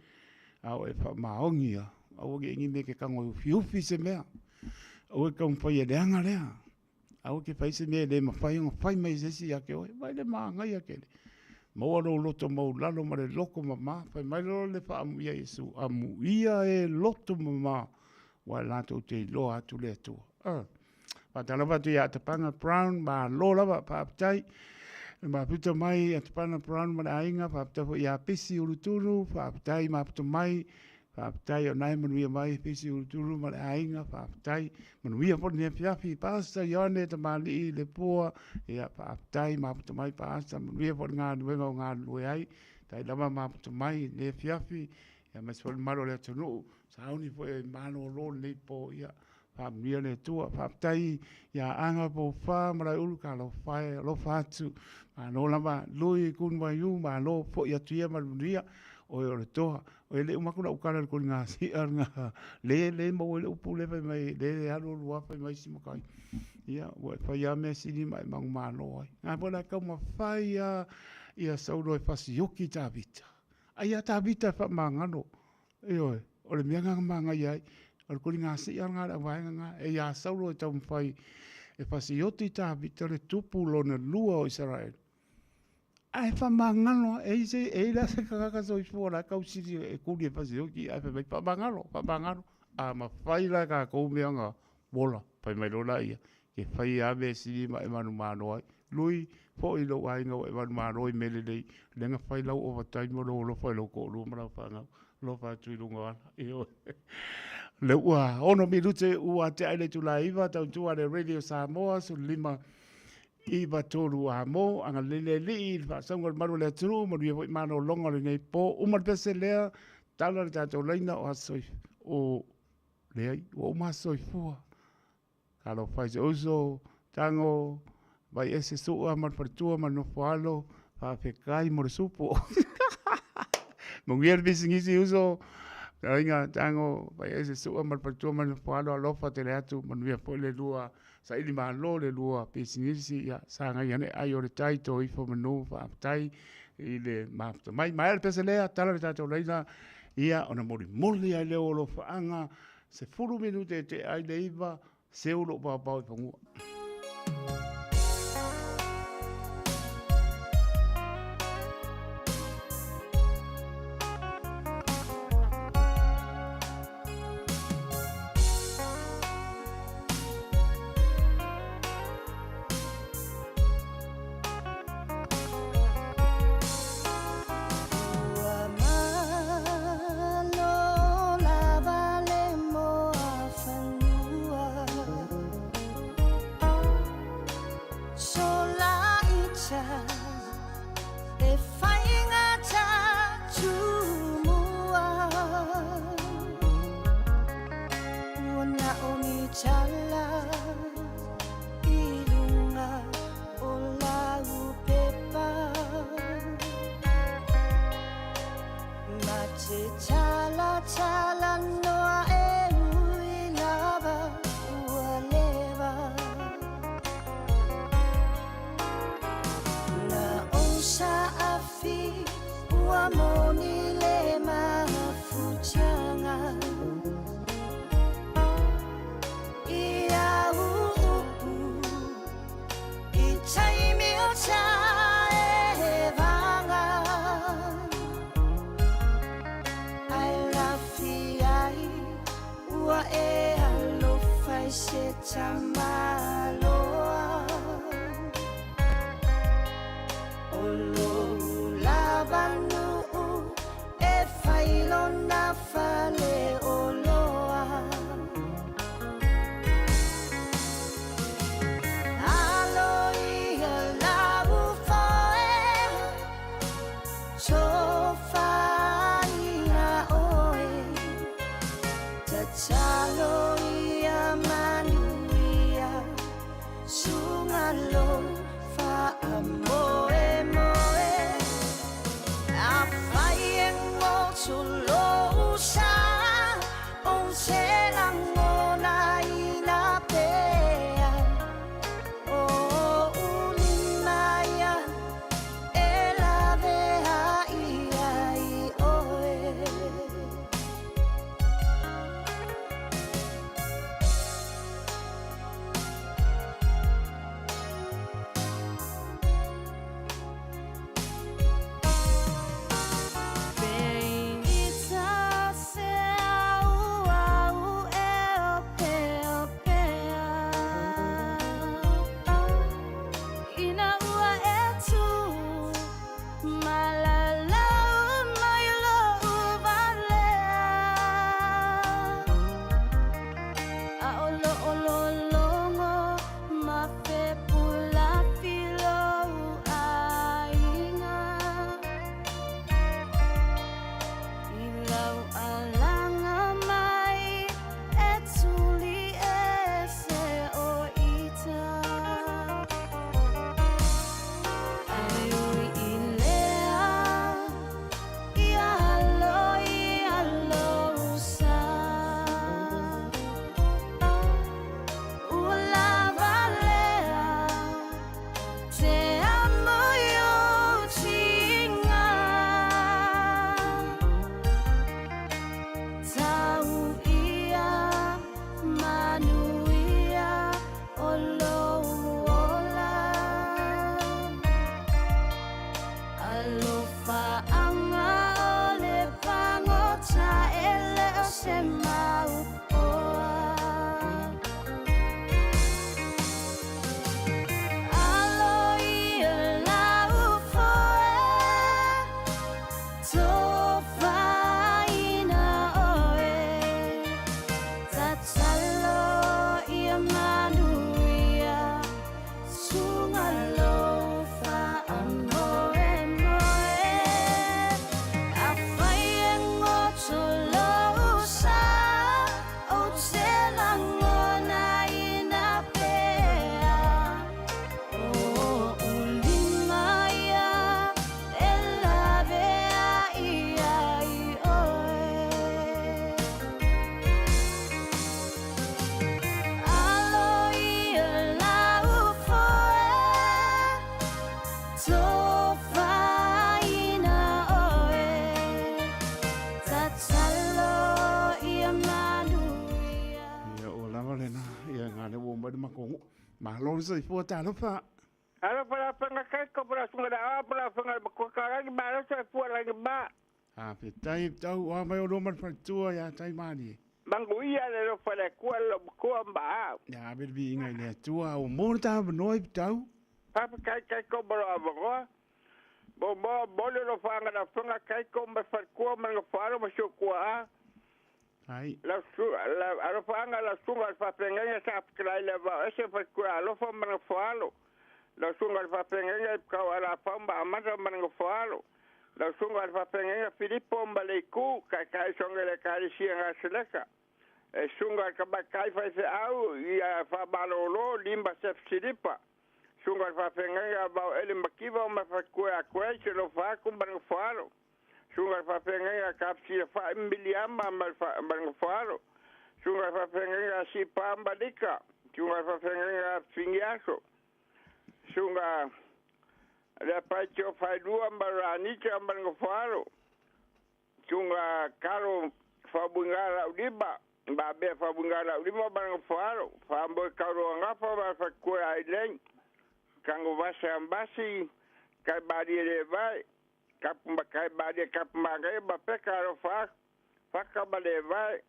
fa maongia o ge ngi ke kango fiufi se mea o ka un pai de anga le au ke paise me le mafai mai sesi ya ke oi vai le manga ya ke mo lo loto mo lalo ma le loko mama fai mai lo le fa amu ia Yesu amu ia e loto mama wa la to te lo atu le tu pa tala pa tu ya te panga brown ma lo la pa tai ma puta mai te panga brown ma ainga pa ta ya pisi uruturu pa tai ma puta mai Whaapatai o nai manuia mai pisi uruturu ma le ainga whaapatai manuia po ne fiafi pasta ione ta mali le pua ia whaapatai maputa mai pasta manuia po ngā nuenga o ngā nue ai tai lama maputa mai le fiafi ia maswali maro le tunu sauni po e mano lo le po ia whaamria le tua whaapatai ia anga po wha marai ulu ka lo whae lo whaatu ma no lama lui kunwa yu ma lo po ia tuia manuia o le toa o le umakuna ukara ko nga si nga le mo le upu le mai le alu lua fa mai si makai ia o fa ia me si ni mai mang malo ai nga bona ka ma fa ia sa ro fa si yoki tabita ai tabita fa mangano o le mianga manga ia o ko nga si nga la vai nga e ia sa ro ta fai e fa si yoki tabita le tupu lo na lua o Israel ai fa mangalo e se e la se ka so i fora ka usiri e kuri e fasi oki ai fa mangalo a ma fai la ka ko me nga bola pa mai lola ia ke fai ave si ma e manu mano ai lui fo i lo ai ngo e manu mano i mele dei le nga fai la over time mo lo fai lo ko lo ma fa nga lo fa tu lu nga e o le ua ono mi lute ua te aile tu la iva tau tua le Radio Samoa su lima iwa tolu a mo anga lele li fa songo maru le tru mo ri mano longa le nei po uma pese le tala ta to leina o asoi o le ai o ma soi fu kalo fai oso tango vai ese su a mar pertua ma no falo fa fe kai mo supo mo vier bisingisi uso inga tango vai ese su a mar pertua ma no falo lo fa te le atu mo via po le lua sa ili ma lo le lua pesinisi ya sa nga yane ai o le tai to i fo manu fa tai i le mafta mai mai pese le tala ta to leina ia ona moli ai le o lo fa anga se fulu minute te ai le iva se ulo pa pa i fongu se maupoa. Alo ia lau foe, tō whaina oe. Tatalo ia manuia, sunga lofa amoe moe. A whai e ngoto lousa, o te langona ina pea. O ulima ia, e lavea ia i oe. Alo ia lau foe, tō whaina oe. Tatalo ia manuia. Ia o lava lena, ia ngā lewa o mare makongo. Ma lori sa i fua tā lofa. Ala para panga kai ko para sunga da para panga ko karangi ma sa pu rangi ma. A pe tai tau o mai o roma fatua ia tai mani. Mangu ia le lo para ko ma. Ia be vi inga le tua o mo ta noi tau. Papa kai ko para avo. Bo le lo fanga da panga kai ko ma fa ko ma lo faro ma sho ko a. Ai. La fanga la sunga fa penga sa krai le va ese fa ko lo fa ma falo. La sunga fa penga ka ala pamba amata ma falo. La sunga fa penga Filippo Mbaleku kai songa le kai sia seleka. E sunga ka ba kai fa se au ia fa balolo limba se Filipa. Sunga fa penga ba ele makiva ma fa ko a ko se lo fa ku ma falo. Sunga fa penga ka si fa miliama ma falo. Sunga fa penga si pamba dika. Sunga fa penga fingiaso. Sunga le pacho fa dua maranica falo. Sunga caro fa bungala udiba. Ba be fa bungala udiba falo. Fa mbo caro ngapa ba fa ko ailen. Kango vasa ambasi kai badi le vai. Kapumba kai badi kapumba kai ba pe caro fa. Fa ka ba le vai.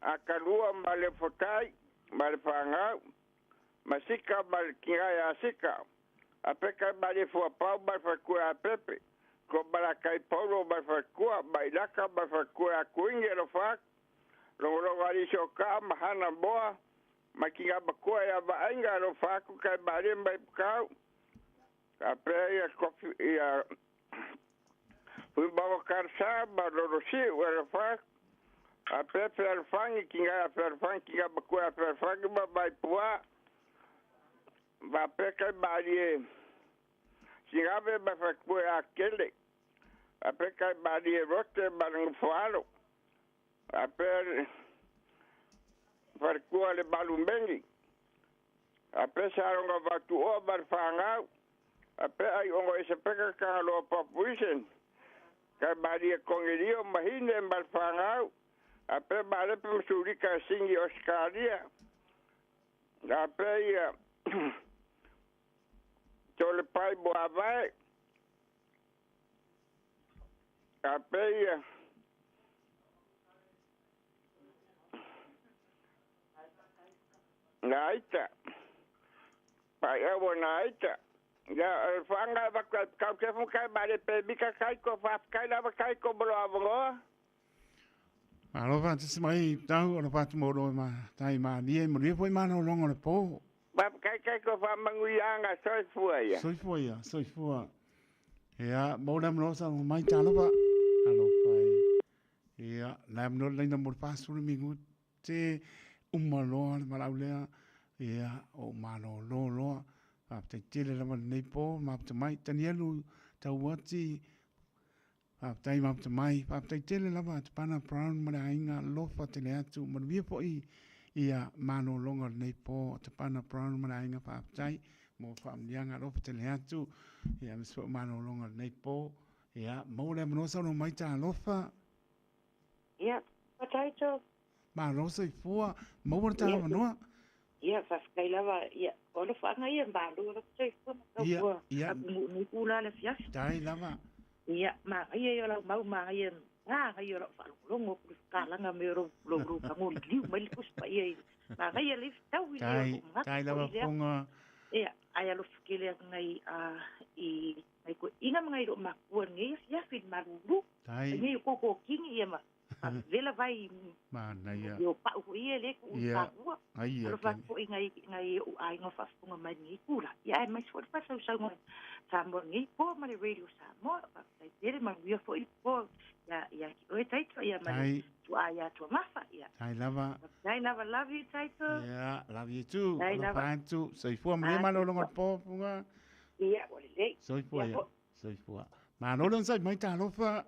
Akalua male fotai. Male fanga. Masika bal kinga sika. A peka bale fo pau bal fa ku a pepe. Ko bala kai paulo bal fa ku bailaka bal fa ku a kuinge lo fa. Lo wali sho ka mahana boa. Makinga ba ku ya ba ainga lo fa ku kai bale mbai ka. A pe ya kofi ya. Fu ba karsa ba lo si wa fa. A pepe al fangi kinga ba ku a per fangi ba bai pua. Va peka badi singabe ba fa ko akele a peka badi rote barang falo a per ko le balumbengi a pesa ronga va tu o bar fanga a pe ai ongo ese peka ka lo population ka badi kongerio mahine bar fanga a pe bale pe surika singi oskaria a pe Tole pai boa vai. A peia. Naita. Pai é o naita. Já fanga vai que foi kai bale pe bika kai ko fa kai lava kai ko bravo. Alo va tsi mai tau o pa mo ro ma tai ma ni mo ri foi ma no longo le po. Ba kai ko fa manguianga soi fuia. Soi fua. Ia, mo nam no sa mai talo ba. Alo fai. Ia, nam no le mo pa su mi ngu te umalo ma la lea. Ia, o mano lo. Pa te tele la nei po, ma te mai tanielu ta wati. Pa te ma te mai, pa te tele la te pana brown ma inga lo fa te le atu, ma vi po i. Ia mano longa nei po te pana brown mana inga pa tai mo familianga ro te le atu ia so mano longa nei po ia mo le no so no mai ta lofa ia pataito ma no se fua mo ta no ia fa lava ia o lo fa ngai en balu lo se fua ia ia mu kula le fias dai lava ia ma ia yo la mau ma ia ngai ora whalongo ku kalanga me ro pango liu mai le kus pa ia ngai le tau i Tai lawa fonga. Ia, ai alo fikele ngai i ngai ko ina ngai ro makua ngai ia fit maruru. Ngai ko kingi ia ma. Vela vai Mana ia. yo pa u ia le ku Ia. pa. Ai ia. Alo fa ko ngai u ai ngo fa funga mai ni kula. Ia mai so fa so mo Samoa ngai po ma le radio Samoa. Ai tere ma ia fo i po ya o tai to ia mai. Tu ai tu mafa ia. Tai lava. Tai lava love you Taito. Yeah, love you too. Tai Olo lava. fantu. Soifua mrema lo longo popunga. Ia, o le lei. Soifua ia. Soifua. Ma no lon sai mai ta lofa.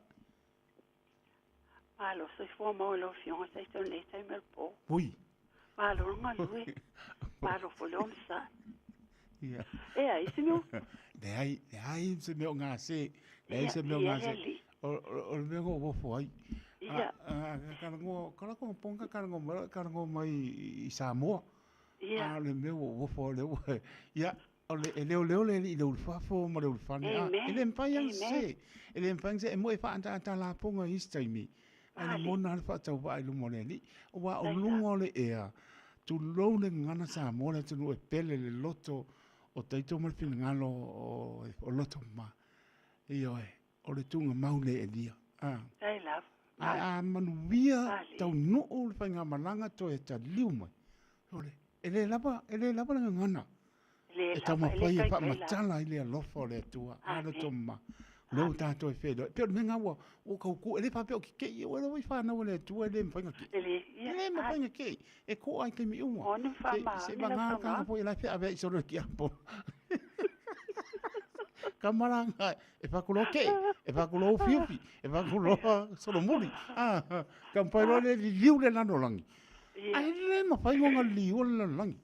Malo, soy forma lo fion, sai ton le sai mel po. Ui. Malo nga lui. Malo fo lo sa. Ia. Ai se meu. De ai se meu nga se. De se meu nga se. O meu go fo ai. Ia. Karango ponga karango mai i Samoa. Ia. Le meu wo fo le. Ia. Leo le lo fafo ma lo fane. Ele mpai yang se. Ele mpai se mo fa anta la ponga istaimi. Ana mona fa tau va i lumone ni. Wa o lungo le ea. Tu lo le ngana Samoa le tu no pele le loto o taito mal fin ngalo o loto ma. Io o le tunga maule e dia. Ai love. Manuia tau no o le whainga malanga to e ta liu mai. Ole, ele lava nga ngana. E tau mawhai e wha matala i lea lofa o lea tua. Ara to ma. Leo tātou e whedo. Peo me ngā ua, o kauku, ele whapeo ki kei, o leo i whanau lea tua, ele mwhainga ki. Ele mwhainga ki. E ko ai ke mi ua. O ni whama. Se wanga kanga po i lai whea vei soro ki apo. Kamaranga, e whakulo ke, e whakulo whiupi, e whakulo soro muri. Kampairo le liu le nano langi. Ai le mawhainga ngā liu le nano langi.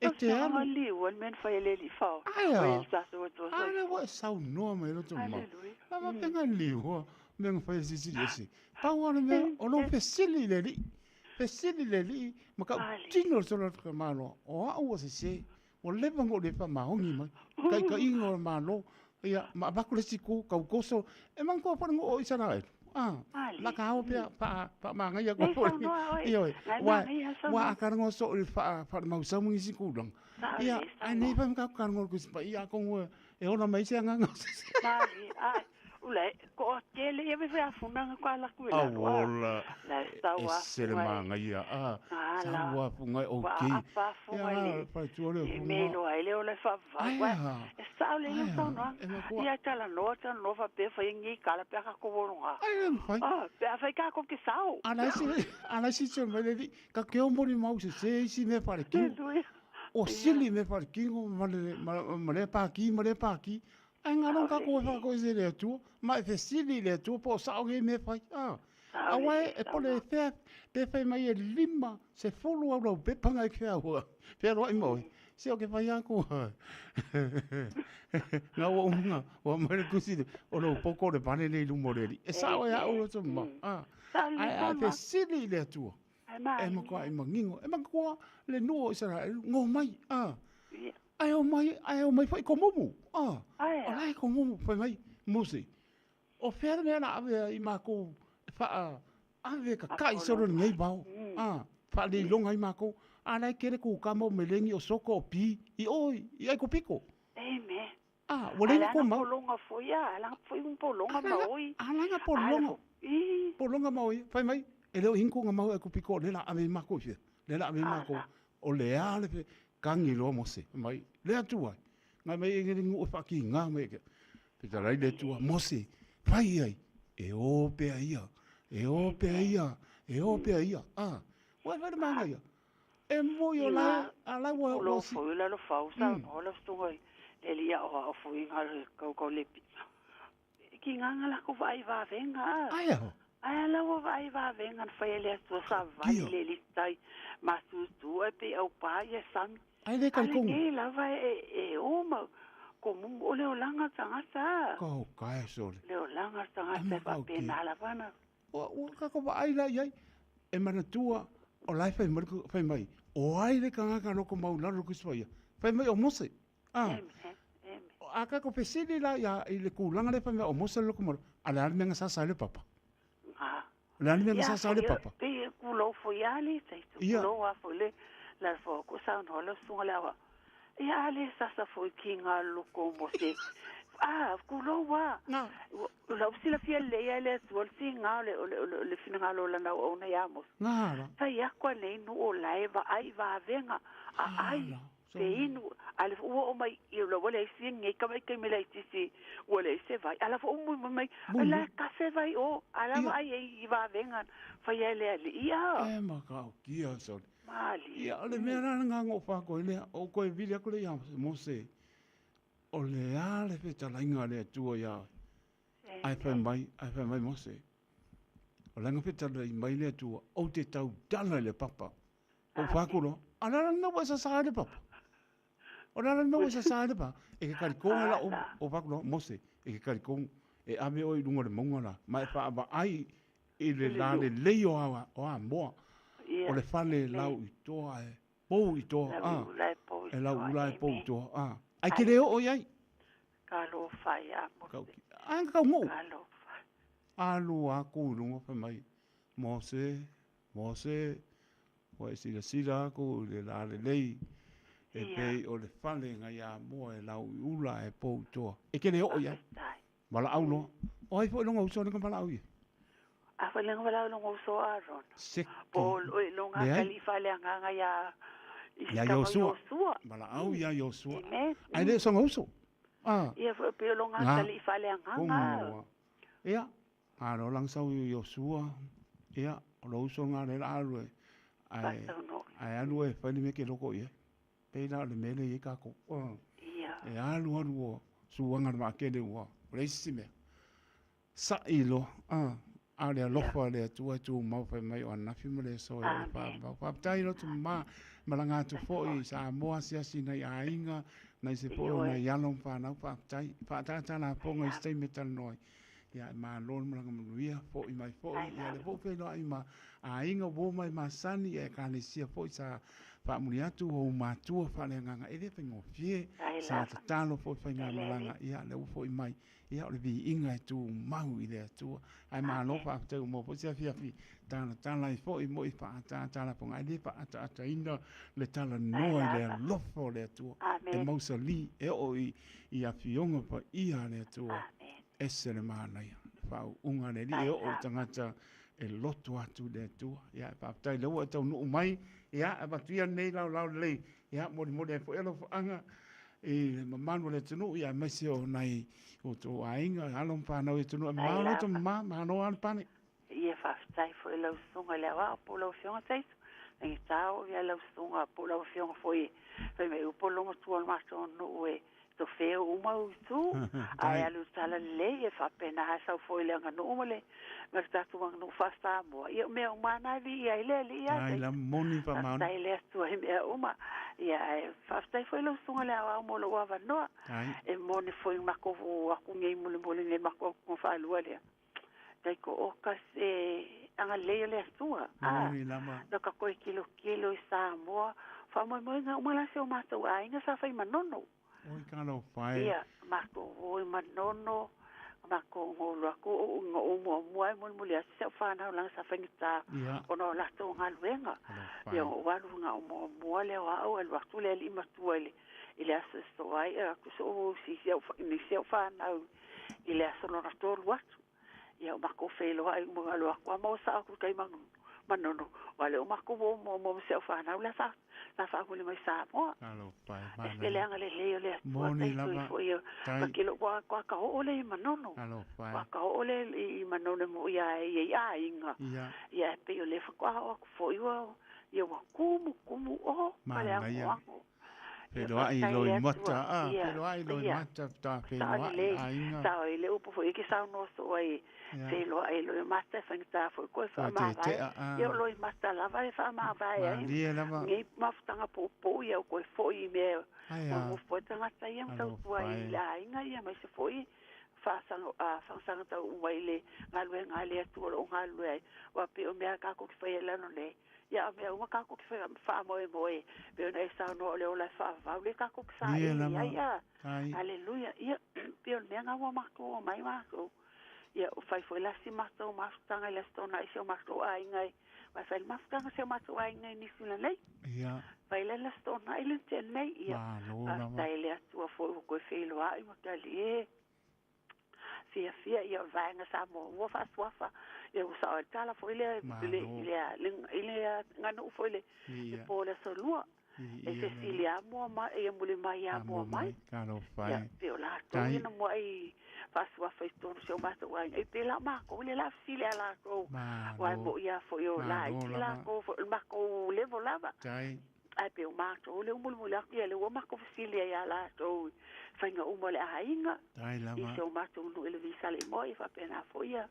E te anu. Ai liu, an men whai le li whao. Ai le wa sau noa mai roto ma. Lama penga liu, menga whai sisi lesi. Pau anu me, o lo pesili le li. Pesili le li, maka tino soro ka malo. O au o se. O lepa ngo lepa mahongi mai. Kai ka ingo malo. Ia, ma baku le siku, kau koso. E man kua whanango o isara e. La ka hao pia, pa manga ia kua pori. Ioi, wa akarango so o le wha mausamu i siku lang. Ia, ai nei pa mka karango kusipa. Ia, kongo e ona mai se anganga. Mali, ai. Ule, ko tele ia vea funanga kwa la kuela. Awola. E sere manga ia. Sawa funga oki. Apa funga ia, pa tuole funga. Meno ai le ole fa va. E sa ole no tono. Ia tala nota no fa pe fa ingi kala pe ka ko bonga. Pe fa ka ko ke sao. Ana si tson vele ka ke o mori mau se si me pare ki. O sili me pare ki male pa ki. Ai ngā rong kako e whako se lea tua, ma e whesili lea tua, po sao he me whai. Awai, e pole e whea, pe whai mai e lima, se wholu au rau, pe panga e whea hua. Pea roa i moi, se o ke whai ako. Ngā ua unga, ua mere kuside, o rau poko re pane nei lumoreri. E sao e au roto ma. Ai a whesili lea tua. E makua i mangingo, e makua le nuo i sara, ngō mai. Ai o mai fai ko momu. Ai ko momu fai mai musi. O fere me na ave i mako fa ave ka kai soro ngai bau. Fa le longa i mako. Ana kere ku kamo melengi o soko pi i oi i ai ko piko. Me. Wole ko ma. Longa foi ala foi un po longa ma oi. Ala nga po longa. Po longa ma oi. Fai mai. E leo hinku nga mau e ko piko le la ave mako fie. Le la ave mako. O le ale fe kangi lo mose mai le atua ngai mai ngi ngu fa ki nga mai ke pita rai le tua mose pai ai e o pe ia wa va manga ia e mo yo la ala wa lo fo la lo fa usa no lo sto le lia o fo inga ko le ki nga la ko vai va venga ai la wa vai va venga fa le sto sa vai le litai ma tu e pe au pa ye san. Ai le kalkung. Ai la vai e oma como o le olanga tangata. Ko kai so. Le olanga tangata pa pena la vana. O ka ko ai la ai. E mana tua o lai fai mai. O ai le kanga ka no ko mau la ro kuspaia. Fai mai o mose. A ka ko pesili la ya i le kulanga le fai mai o mose lo ko mo. Ala menga sa sa le papa. La ni me sa le papa. Pe kulo foi ali, sei tu. Kulo a foi le la fo ko sa no la sunga la. Ia ale sa foi kinga luko mo se. Kulo wa. No. La usila fia le ele tu singa le finga lo la na ona ya mo. Ngara. Sa ya kwa le no o laiva ai va venga. Ai. Te inu, ala ua o mai, i ula wale si ngai ka mai kai mele tisi, wale se vai, ala ua o mai, ala ka se vai o, ala mai i va vengan, fai ele ali, ia. Makau, kia so. Mali. Ia, ole mea rana ngā ngō whako i lea, o koe vile ako le ia, mo se, o le ale wheta lainga lea tua ia, ai whai mai mo se. O langa wheta mai lea tua, o te tau dala le papa, o whakuro, anara na wa sa sa le papa. Ora na no sa sa pa e ke kari konga la o paklo mose e ke kari kong e ame o i lunga le monga la mai fa ba ai i le la le leo awa o a moa o le fale lau i toa e pou i toa e lau ula e pou i toa ai ke leo o iai ka lo fai a mo an ka ngu alu a ku lunga pa mai mose o e sila ku le la le lei e pei o le fale ngai a moa e lau i ula e pou toa. E kene o ia. Wala au no. O ai fo longa uso ni wala au ia. A fo longa uso a ron. Po longa kali fale nga ia. Ya Yosua. Wala au ia Yosua. Ai le songa uso. Ia fo pe longa kali fale nga. Ia. Aro lang sau Yosua. Ia. O lo uso nga le alu e. Ai alu e fai me ke loko ia. Pena le mele i ka ko. E alu o suanga ma ke de wa. Reisi me. Sa ilo ale lofa le tu mau fa mai o na fimu le so pa tai lo tu malanga tu fo i sa mo sia sina ya inga na se po na ya long pa na pa tai pa ta na po ngai stay metal noi ya ma lon malanga muia fo i mai fo ya le fo pe no i ma a inga wo mai ma sani e ka le sia fo sa pa muri atu o matua fa le nganga e le pengo fie sa talo fo fa nga malanga ia le fo i mai ia le vi inga tu mau i le tu ai ma no fa te mo po sia fia fi tana i fo i mo i pa tana po ngai le pa ata ina le tala no le lofo le tu e mo sa li e o i a fionga pa ia le tu ese le mana ia fa unga le li o tangata e loto atu le tu ia pa tai le o tau no mai ia a batia nei lau le ia mo le fo elo anga e manu le tunu ia mesi o nai o to ainga alon pa na o tunu ma to ma no al pane ia fa stai fo elo songa le wa po lo fiona sei e tau ia lo songa po lo fiona foi me o po lo tu al masto no e to feo uma tu ai alu sala le e fa pena sa foi le ngano mole mas ta tu no fasta mo ia me o mana vi ia le ai la moni pa ma ai le tu e me uma ia fasta foi lo songa le wa mo lo wa no e moni foi ma ko ku ngai mo le ma ko fa lu le dai ko o ka se anga le tu no ka ko kilo sa mo fa mo nga uma se o ma tu ai na sa fai manono oi kalo fai ia mako oi manono mako ngolo ko mo mo le se fa na la sa fengita ono la to ngaluenga ia wa nga mo le wa o el waktu le li matuele ile aso so ai ku so si se fa na ile aso no to wat ia mako felo ai mo ngalo ko mo sa ku kai manono wale o mako mo se fa na la sa fa ko le mai sa mo alo pai ma le anga le moni lava ma kilo kwa ka o le manono alo pai ka o le I manono mo ia inga ia pe o le fa kwa o fo ia wa kumu o pale ango pero ai lo mata pero ai lo mata ta pero ai inga sa ile o po que sa no so ai se lo ai lo mata fa ta fo ko fa ma io lo mata la vai fa ma vai ni ma ftanga po ia ko fo I me mo fo tanga ta ia ta ai la inga ia ma se foi fa sang ta uile ngale tu lo ngale wa pe o me ka ko fa ia no le ia me o ka ko fa mo pe na sa no le ola fa le ka ko sa ia aleluia ia pe o me nga wa ma ko mai ma ko ia o fai foi la si matou mastanga le stona i se matou ai ngai vai fai mastanga se matou ai ngai ni sula nei Ia. vai le stona i le nei ia tai le tua foi ko felo ai ma kali e fia ia vai nga sa mo wo fa swafa ia o sa tala foi le ngano foi le po le solua e Cecilia mo ma e muli mai a mo mai Karo fai. Peo la to ina mo ai fasua fai ton se ma to ai e pela ma ko le la Cecilia la ko wa mo ia fo yo la la ko ma ko le volava Tai. ai peo ma to le mul mul ia le ma ko Cecilia ya la to fai nga mo le ainga Tai la i se ma to no ele visa le mo i fa pena fo ia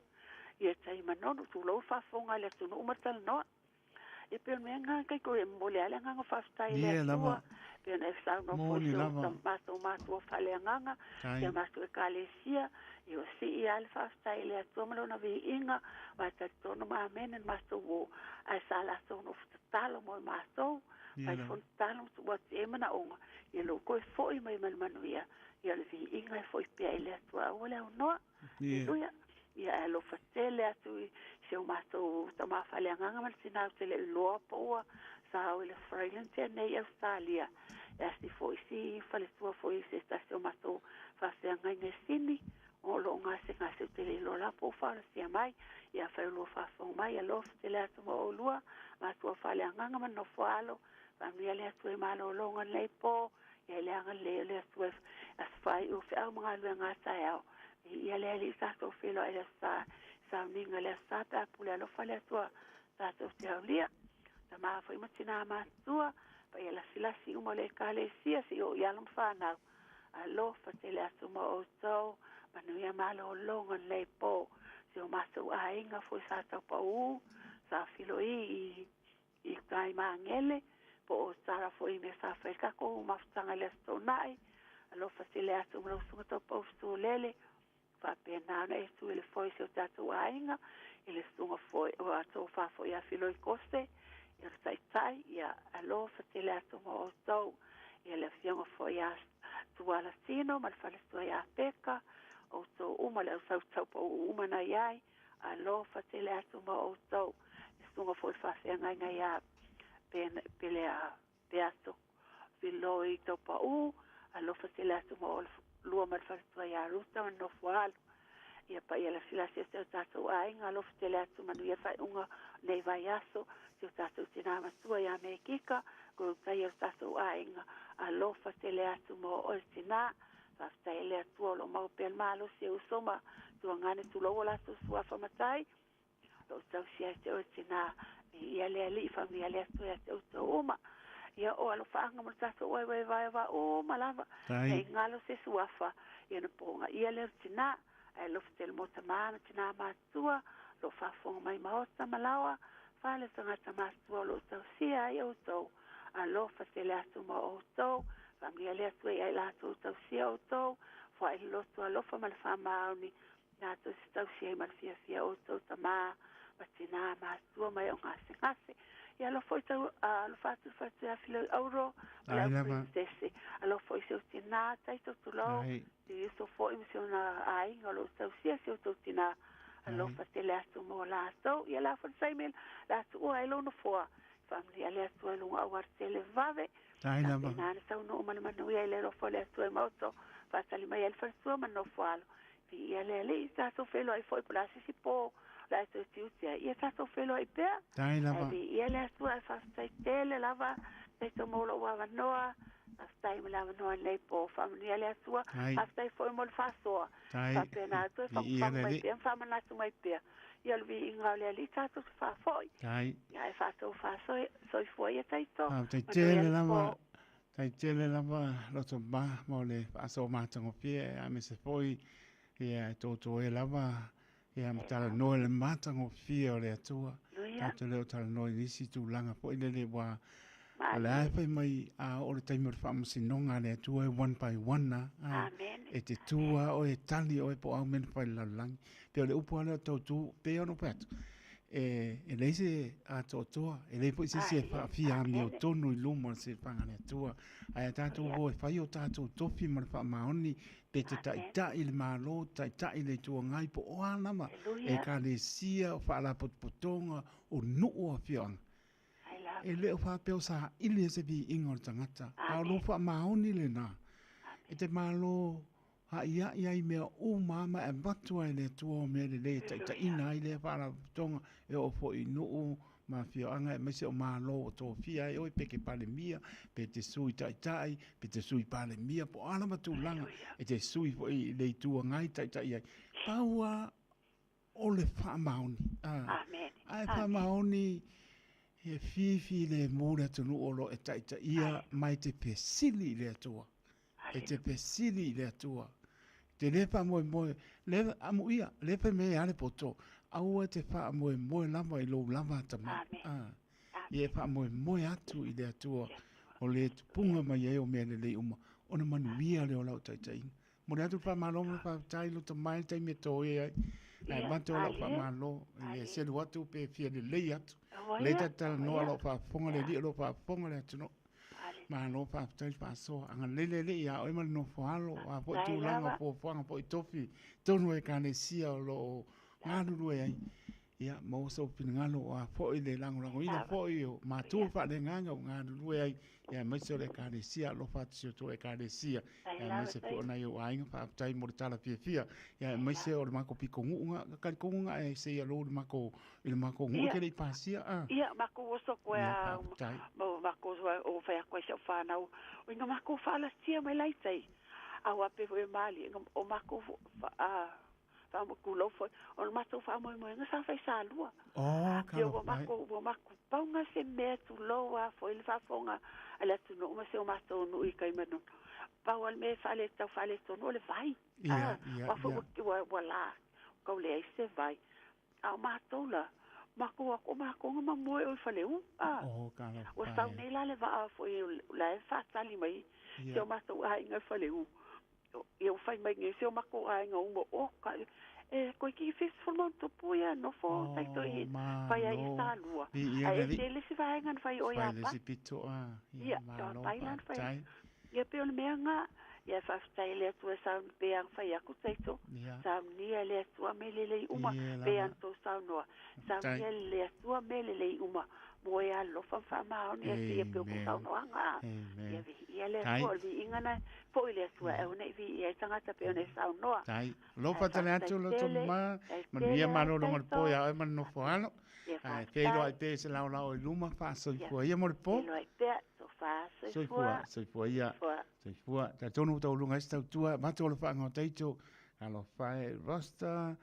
tai ma no tu lo fa fonga le tu no matal no e pe me nga kai ko e mole ala nga fa stai le tua pe na sa no fo so ma fa le nga ya ma to kalesia e o si al fa stai le tua ma no vi inga va ta to no ma men ma to wo a sala so no talo mo ma to ai fon talo tu wa e mana o e lo ko fo i mai man manuia ya le vi inga fo pe le tua o le no ia lo fatele atu se o mato tama faleanga mal sina tele lo po sa o le frailen nei Australia esti foi si fale tua foi se sta se o mato fa se anga nge sini o lo nga se tele lo la po fa se mai ia fa lo fa fo mai lo tele atu o lua ma tua faleanga man no falo fa mi le atu malo lo nga le po ia le anga le atu as fai o fa mga lo nga sa ia le ali sa to filo ele sa ninga le sa ta pula lo fale tua ta to te aulia ta ma foi matina ma tua pa ia sila si mo le kale sia si o ia lum fa na a lo fa te le atu mo o to ma no ia malo longa le po si o maso a inga foi sa ta pa u sa filo i kai ma ngele po o sara foi me sa fa ka ko ma stanga le sto nai a lo fa te le atu mo so to po sto lele fa pena na e tu ele foi se o tatu ainga ele stunga foi o ato fa foi a filo i coste e tai ia alo fa te le ato mo o ele fianga foi a tu ala sino mal fa le tu ia peka o to uma le sa po uma na iai alo fa te le ato mo o stunga foi fa fianga nga ia pele a peato filo i to pa alo fa te le ato mo lua mar fa tu ia ruta no fual ia pa ia la sila se tato ai nga lo tele atu manu ia fa unga nei vai aso se tato tina ma tu ia me kika ko ta ia tato ai nga alo fa tele atu mo oltina fa tele atu lo mo pel malo se usoma tu ngane tu lo la tu sua fa matai lo tau sia te oltina ia le ali fa mi ale tu ia te uma ia o alo fa nga mo tato vai va o malava e ngalo se suafa ia no ponga ia le tina e lo tel mo tamana tina ma tua lo fa fo mai maota malawa fa le tanga tama tua lo tau sia ia to a lo fa tele atu mo o to fa mi ale atu ia la tu tau sia o to fa il lo to lo fa mal fa mauni na to tau sia mal fia o to tama tina ma tua mai o ngase ia lo foi tau lo fa tu a filo euro la princesse alo foi se tina tai to lo e so foi misiona ai ngalo tau sia se to tina alo fa tele astu mo la to ia la fa sai mel la tu ai lo no fo family ale astu lo awar tele vave tai la ma na sa no ma no ia le lo fo le astu moto fa sali mai el fa so ma no fo alo ia le sta so felo ai foi para si po la to tia ia sta so felo ai pe tai la ma ia le astu fa sai tele lava te mo lo wa noa Astai me lava no nei po family ale sua astai foi mo faso fa pena to fa mai bien fa mana tu mai pe ia vi ingale ali tato fa foi ia fa to fa so foi e taito tai tele lava lo to ba mo le aso ma tango pie a me se foi ia to e lava ia mtala no le matango pie o le tua tato le tala no nisi tu langa po ile wa ala fa mai a o le taimor fa sinonga le tua one by one na e te tua o e tali o e po au men fa la lang pe le upo ala to tu pe ono pat e leise a totoa e le po se fa fia mi o tonu i lumo se pangane tua ai tatu ho e fai o tatu tofi ma fa maoni pe te ta il malo ta ile tua ngai po o anama e ka le sia o fa la potonga o nu o fiang e le o fa pe o sa ile se bi ingor tangata a lo fa maoni le na e te malo ha ia i mea o mama e matua i le tua o mea le ta ina i le whara tonga e o fo i nuu ma fio anga e mese o malo o tō fia e oi peke pale mia pe te sui tai pe te sui pale mia po ana matu langa e te sui fo i le tua ngai tai ai paua o le wha maoni ai wha maoni e fifi le mura tunu olo e tai ia mai te pesili le tua e te pesili le tua te lepa moe, le amuia, lepa me ale poto, aua te wha moe lama i lou lama tama. Ie wha moe atu i le atua, o le punga mai e o mea le uma, o na manuia le o lau taitai. Mone atu wha maloma wha tailo ta mai tai me tō e ai, ai mate o lau wha malo, e selu atu pe fia le lei atu. Le tata noa lau wha fonga le li o lau wha fonga le atu no. Ma lo pa tai pa so anga le ya o ma no falo a po tu langa po fanga po tofi tonu e kane sia lo nganu ai ya mo so pinngalo a po ile lango ina po io ma tu fa le nganga nganu ai ya me so le kane sia lo fa tio to e kane sia ya me se po na io ai pa tai mo tala fia ya me se o ma ko piko nga ka ko nga e se ya lo ma ko il ma ko nga ke le pa sia ia ma ko so ko mo ma ko o fa ko se fa na o nga ma ko fa la sia mai lai tai a wa pe e mali o ma ko fa mo ku lo fo o ma to fa mo nga sa fa sa lua ka yo ma ko pa nga se me tu lo wa fo il fa fonga ala tu no ma se o ma to no i kai mano pa wal me fa le to no le vai wa fo wa la ko le se vai a ma to la ma ko ma mo o fa le o sa ne la le va fo la fa tali mai se o ma to ai nga fa le eu fai mai nge se o ma ko ai nga o ka ko ki fes formon to puia no fo tai to i fai ai sa lua ai se le se vai ngan fai o ya pa fai le pito ma lo fai ia pe o le menga ia fa stai le tu sa pe ang fai aku tai to sa ni le tu me le uma pe an to sa no sa le tu me le uma moia lo fa ma on ia pe ko sa no anga ia le ko vi ingana po ile tu e ne vi e tanga ta pe ne sa no tai lo fa tele atu lo to ma ia ma lo ngol po ia e man no fo ano pe lo ai pe se la o luma fa so po ia mo po lo ai pe so fa so po ia so po ta tonu to lunga sta tu ma to lo fa ngo taito alo fa rasta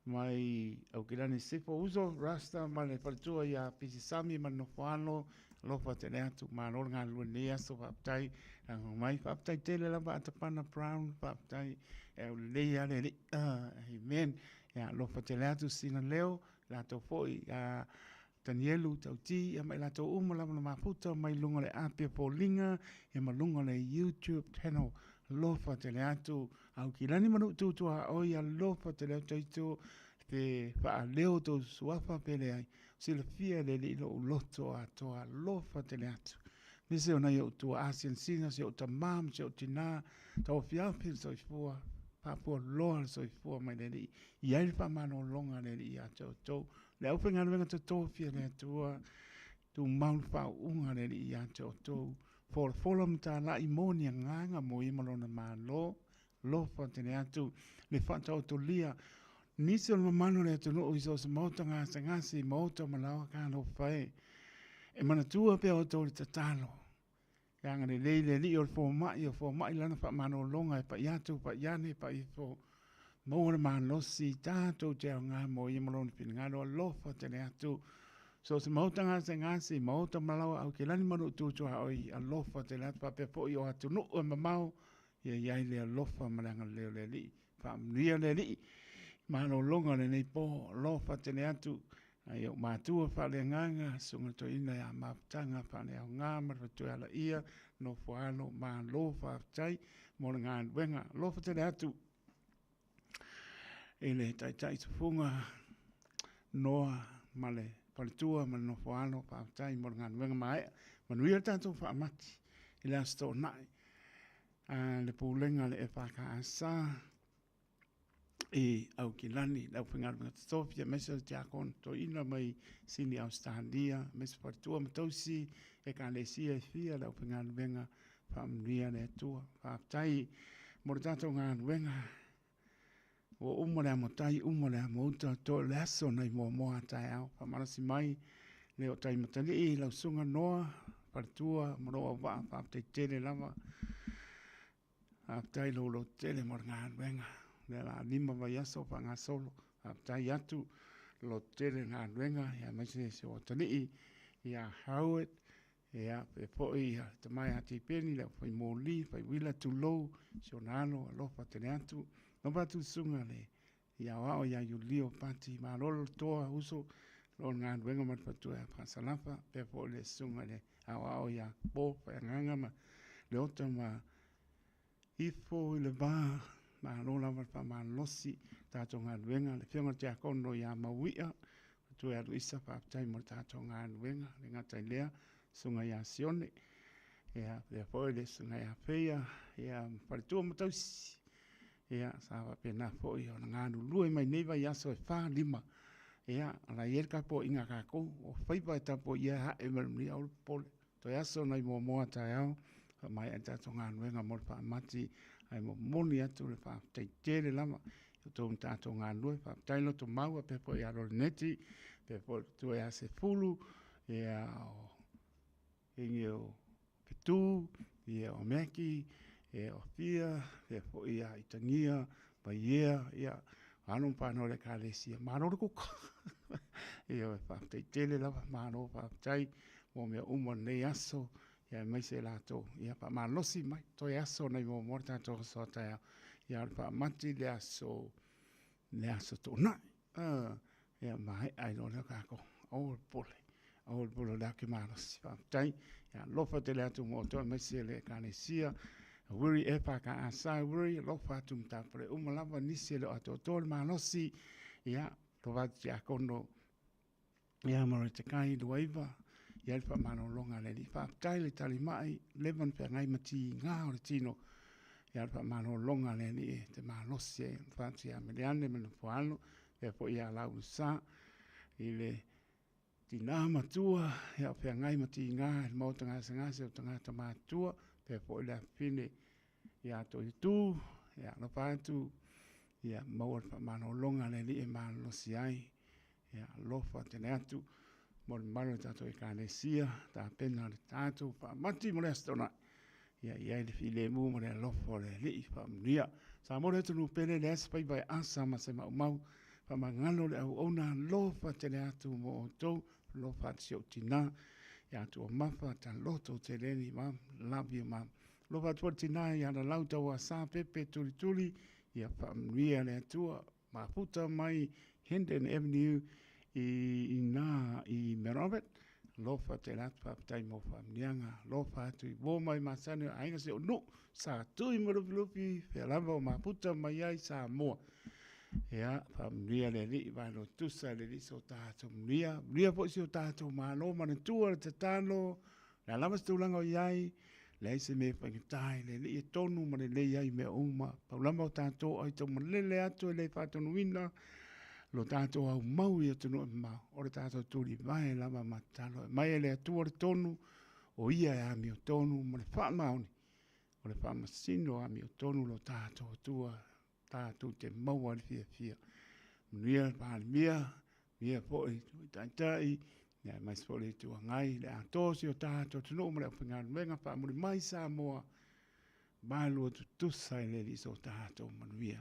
mai au kilani sifo uso rasta ma le partua ia pisisami ma no fano lo fa tene atu ma no nga lunia so fa tai mai fa tai tele la ba ta pana brown fa tai e le ia le amen ya lo fa tele atu sina leo la to foi a Danielu tauti e mai la to umala ma puta mai lunga le ape polinga e ma lunga le YouTube channel lofa tele atu au kilani manu tu o ia lofa tele atu te fa leo to suafa pele ai sila fia le lo loto ato a lofa tele atu mise ona yo tu asian sina se o tamam se o tina to fia pil so fua pa po lo so fua mai le ia fa mano longa le ia to le au penga venga to fia le tu maul fa unga le ia to for folom ta la imonia nganga mo imalo na malo lo fa tene atu le fa ta to lia ni se lo mano le to no iso se mota nga ngasi mota malo ka no fai e mana tu pe o to le talo yang le li o fo ma ilana fa mano longa pa ya tu pa ya ne pa ifo mo ma no si ta to te nga mo imalo ni pinga lo fa tene atu so se mauta ngasi mauta malau au ke lani manu tu oi alofa te lat pa pe po yo atu no o mamau ia le alofa malanga le li fa mria le li mano longa le nei po lofa te le atu ai o matu fa le nganga sunga to ina ya maptanga fa le nga ma to ala ia no foalo ma lofa tai mo nga wenga lofa te le atu ele tai funga noa ma le palitua ma no foalo pa tai mo ngan wenga mai manuia tanto fa mati ila sto nai le pulenga le fa ka asa e au ki lani lau whingar mga Sofia mesa tia kon to ina mai sini Australia mesa palitua matausi e ka le sia e fia lau whingar wenga fa mria le tua fa tai mo tato ngan wenga o umole mo tai umole mo to le aso nei mo tai au fa marasi mai le o tai matali e lau sunga noa palitua mo roa wa fa te tele lava fa tai lo tele mo ngan wenga le la lima vai aso fa nga solo fa tai atu lo tele ngan wenga ya mai se o tali ya Howard ya pe foi ya te mai ati peni le foi moli foi wila tu lo sonalo lo fa te atu no va tu sunga le ya wa ya yulio pati ma lo to uso lo ngan wenga ma fa tu pa salafa pe po le sunga le a ya po fa nganga ma le ota ma ifo le ba ma lo la fa ma losi ta to ngan wenga le fianga te kono ya ma wia tu ya isa pa tai mo ta to ngan wenga le ngata lea sunga ya sione ya le foi le sunga ya feia ya partu mo tausi ya sa pena foi ona nganu lui mai nei vai aso fa lima ya la yer ka po inga ka ko o fai pa ta po ya ha e mi au pol to ya so nei mo mo ta ya mai anta to nganu nga mo pa mati ai mo moni atu le fa te tere lama to ta to nganu fa tai lo to mau pe po ya lo neti pe po to ya se fulu ya o petu ia o meki o fia fo ia itangia pa ia anu pa no le kalesia mano ko ia fa te tele la mano fa tai mo me umo ne aso ia mai se la to ia pa malosi mai to aso nei mo morta to so ta ia pa mati le aso to na ia mai ai no le ka ko o pole o polo da ke manos fa tai ya lofa te le atu mo to mai se le kalesia wiri e pa ka asa wiri lofa tum ta pre umalava nisi le ato tol manosi ya to va ya kono ya mo te kai duaiva ya fa mano longa le di fa tai le tali mai levan pe ngai mati nga o tino ya fa mano longa le ni te manosi fa ya mediane me no foalo e po ya la usa ile tina matua ya pe ngai mati nga mo tanga sanga se tanga matua pe po la fine ya to tu ya no pa tu ya mo fa mano longa le li e mano si ai ya lo fa tenatu mo mano ta to ikanesia ta pena ta tu fa mati mo restona ya le file mu mo le lo fo le li fa mia sa mo le tu pele le spai vai asa ma se mau fa mangalo le ona lo fa tenatu mo to lo fa tio tina ya tu mafa ta loto te leni ma labio ma lo fa tu tina ya la lauta wa sa pepe tuli ya fa mria le tu ma puta mai Hinden Avenue i Merobet lo fa te lat fa tai mo fa mnianga lo fa tu bo mai masane ainga se no sa tu i mo lupi fe lava ma puta mai ai sa mo ya familia le li va no tu sa le li so ta to mia po so ta to ma lo ma tu te tano la lava stu lango yai le se me fa tai le li tonu ma le yai me uma pa lama ta to ai to ma le atu le fa to wina lo ta to au mau ia to no ma o ta to tu li vai lava ma talo mai le tu o tonu o ia ya mi tonu ma le fa mauni o le fa ma sino a mi tonu lo ta to tua ta tu te maua le fia mia pa mia po i tai ya mai so le tu ngai le to si o ta to no mo le pinga venga pa mo mai sa mo ba lo tu sai le li so ta to manuia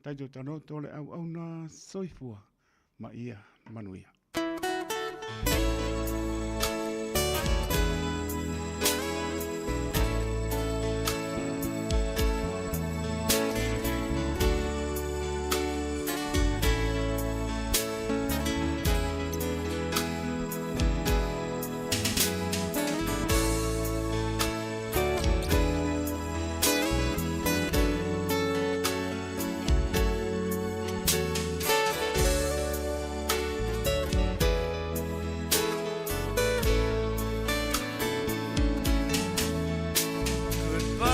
tai to no to le au na soifua ma ia manuia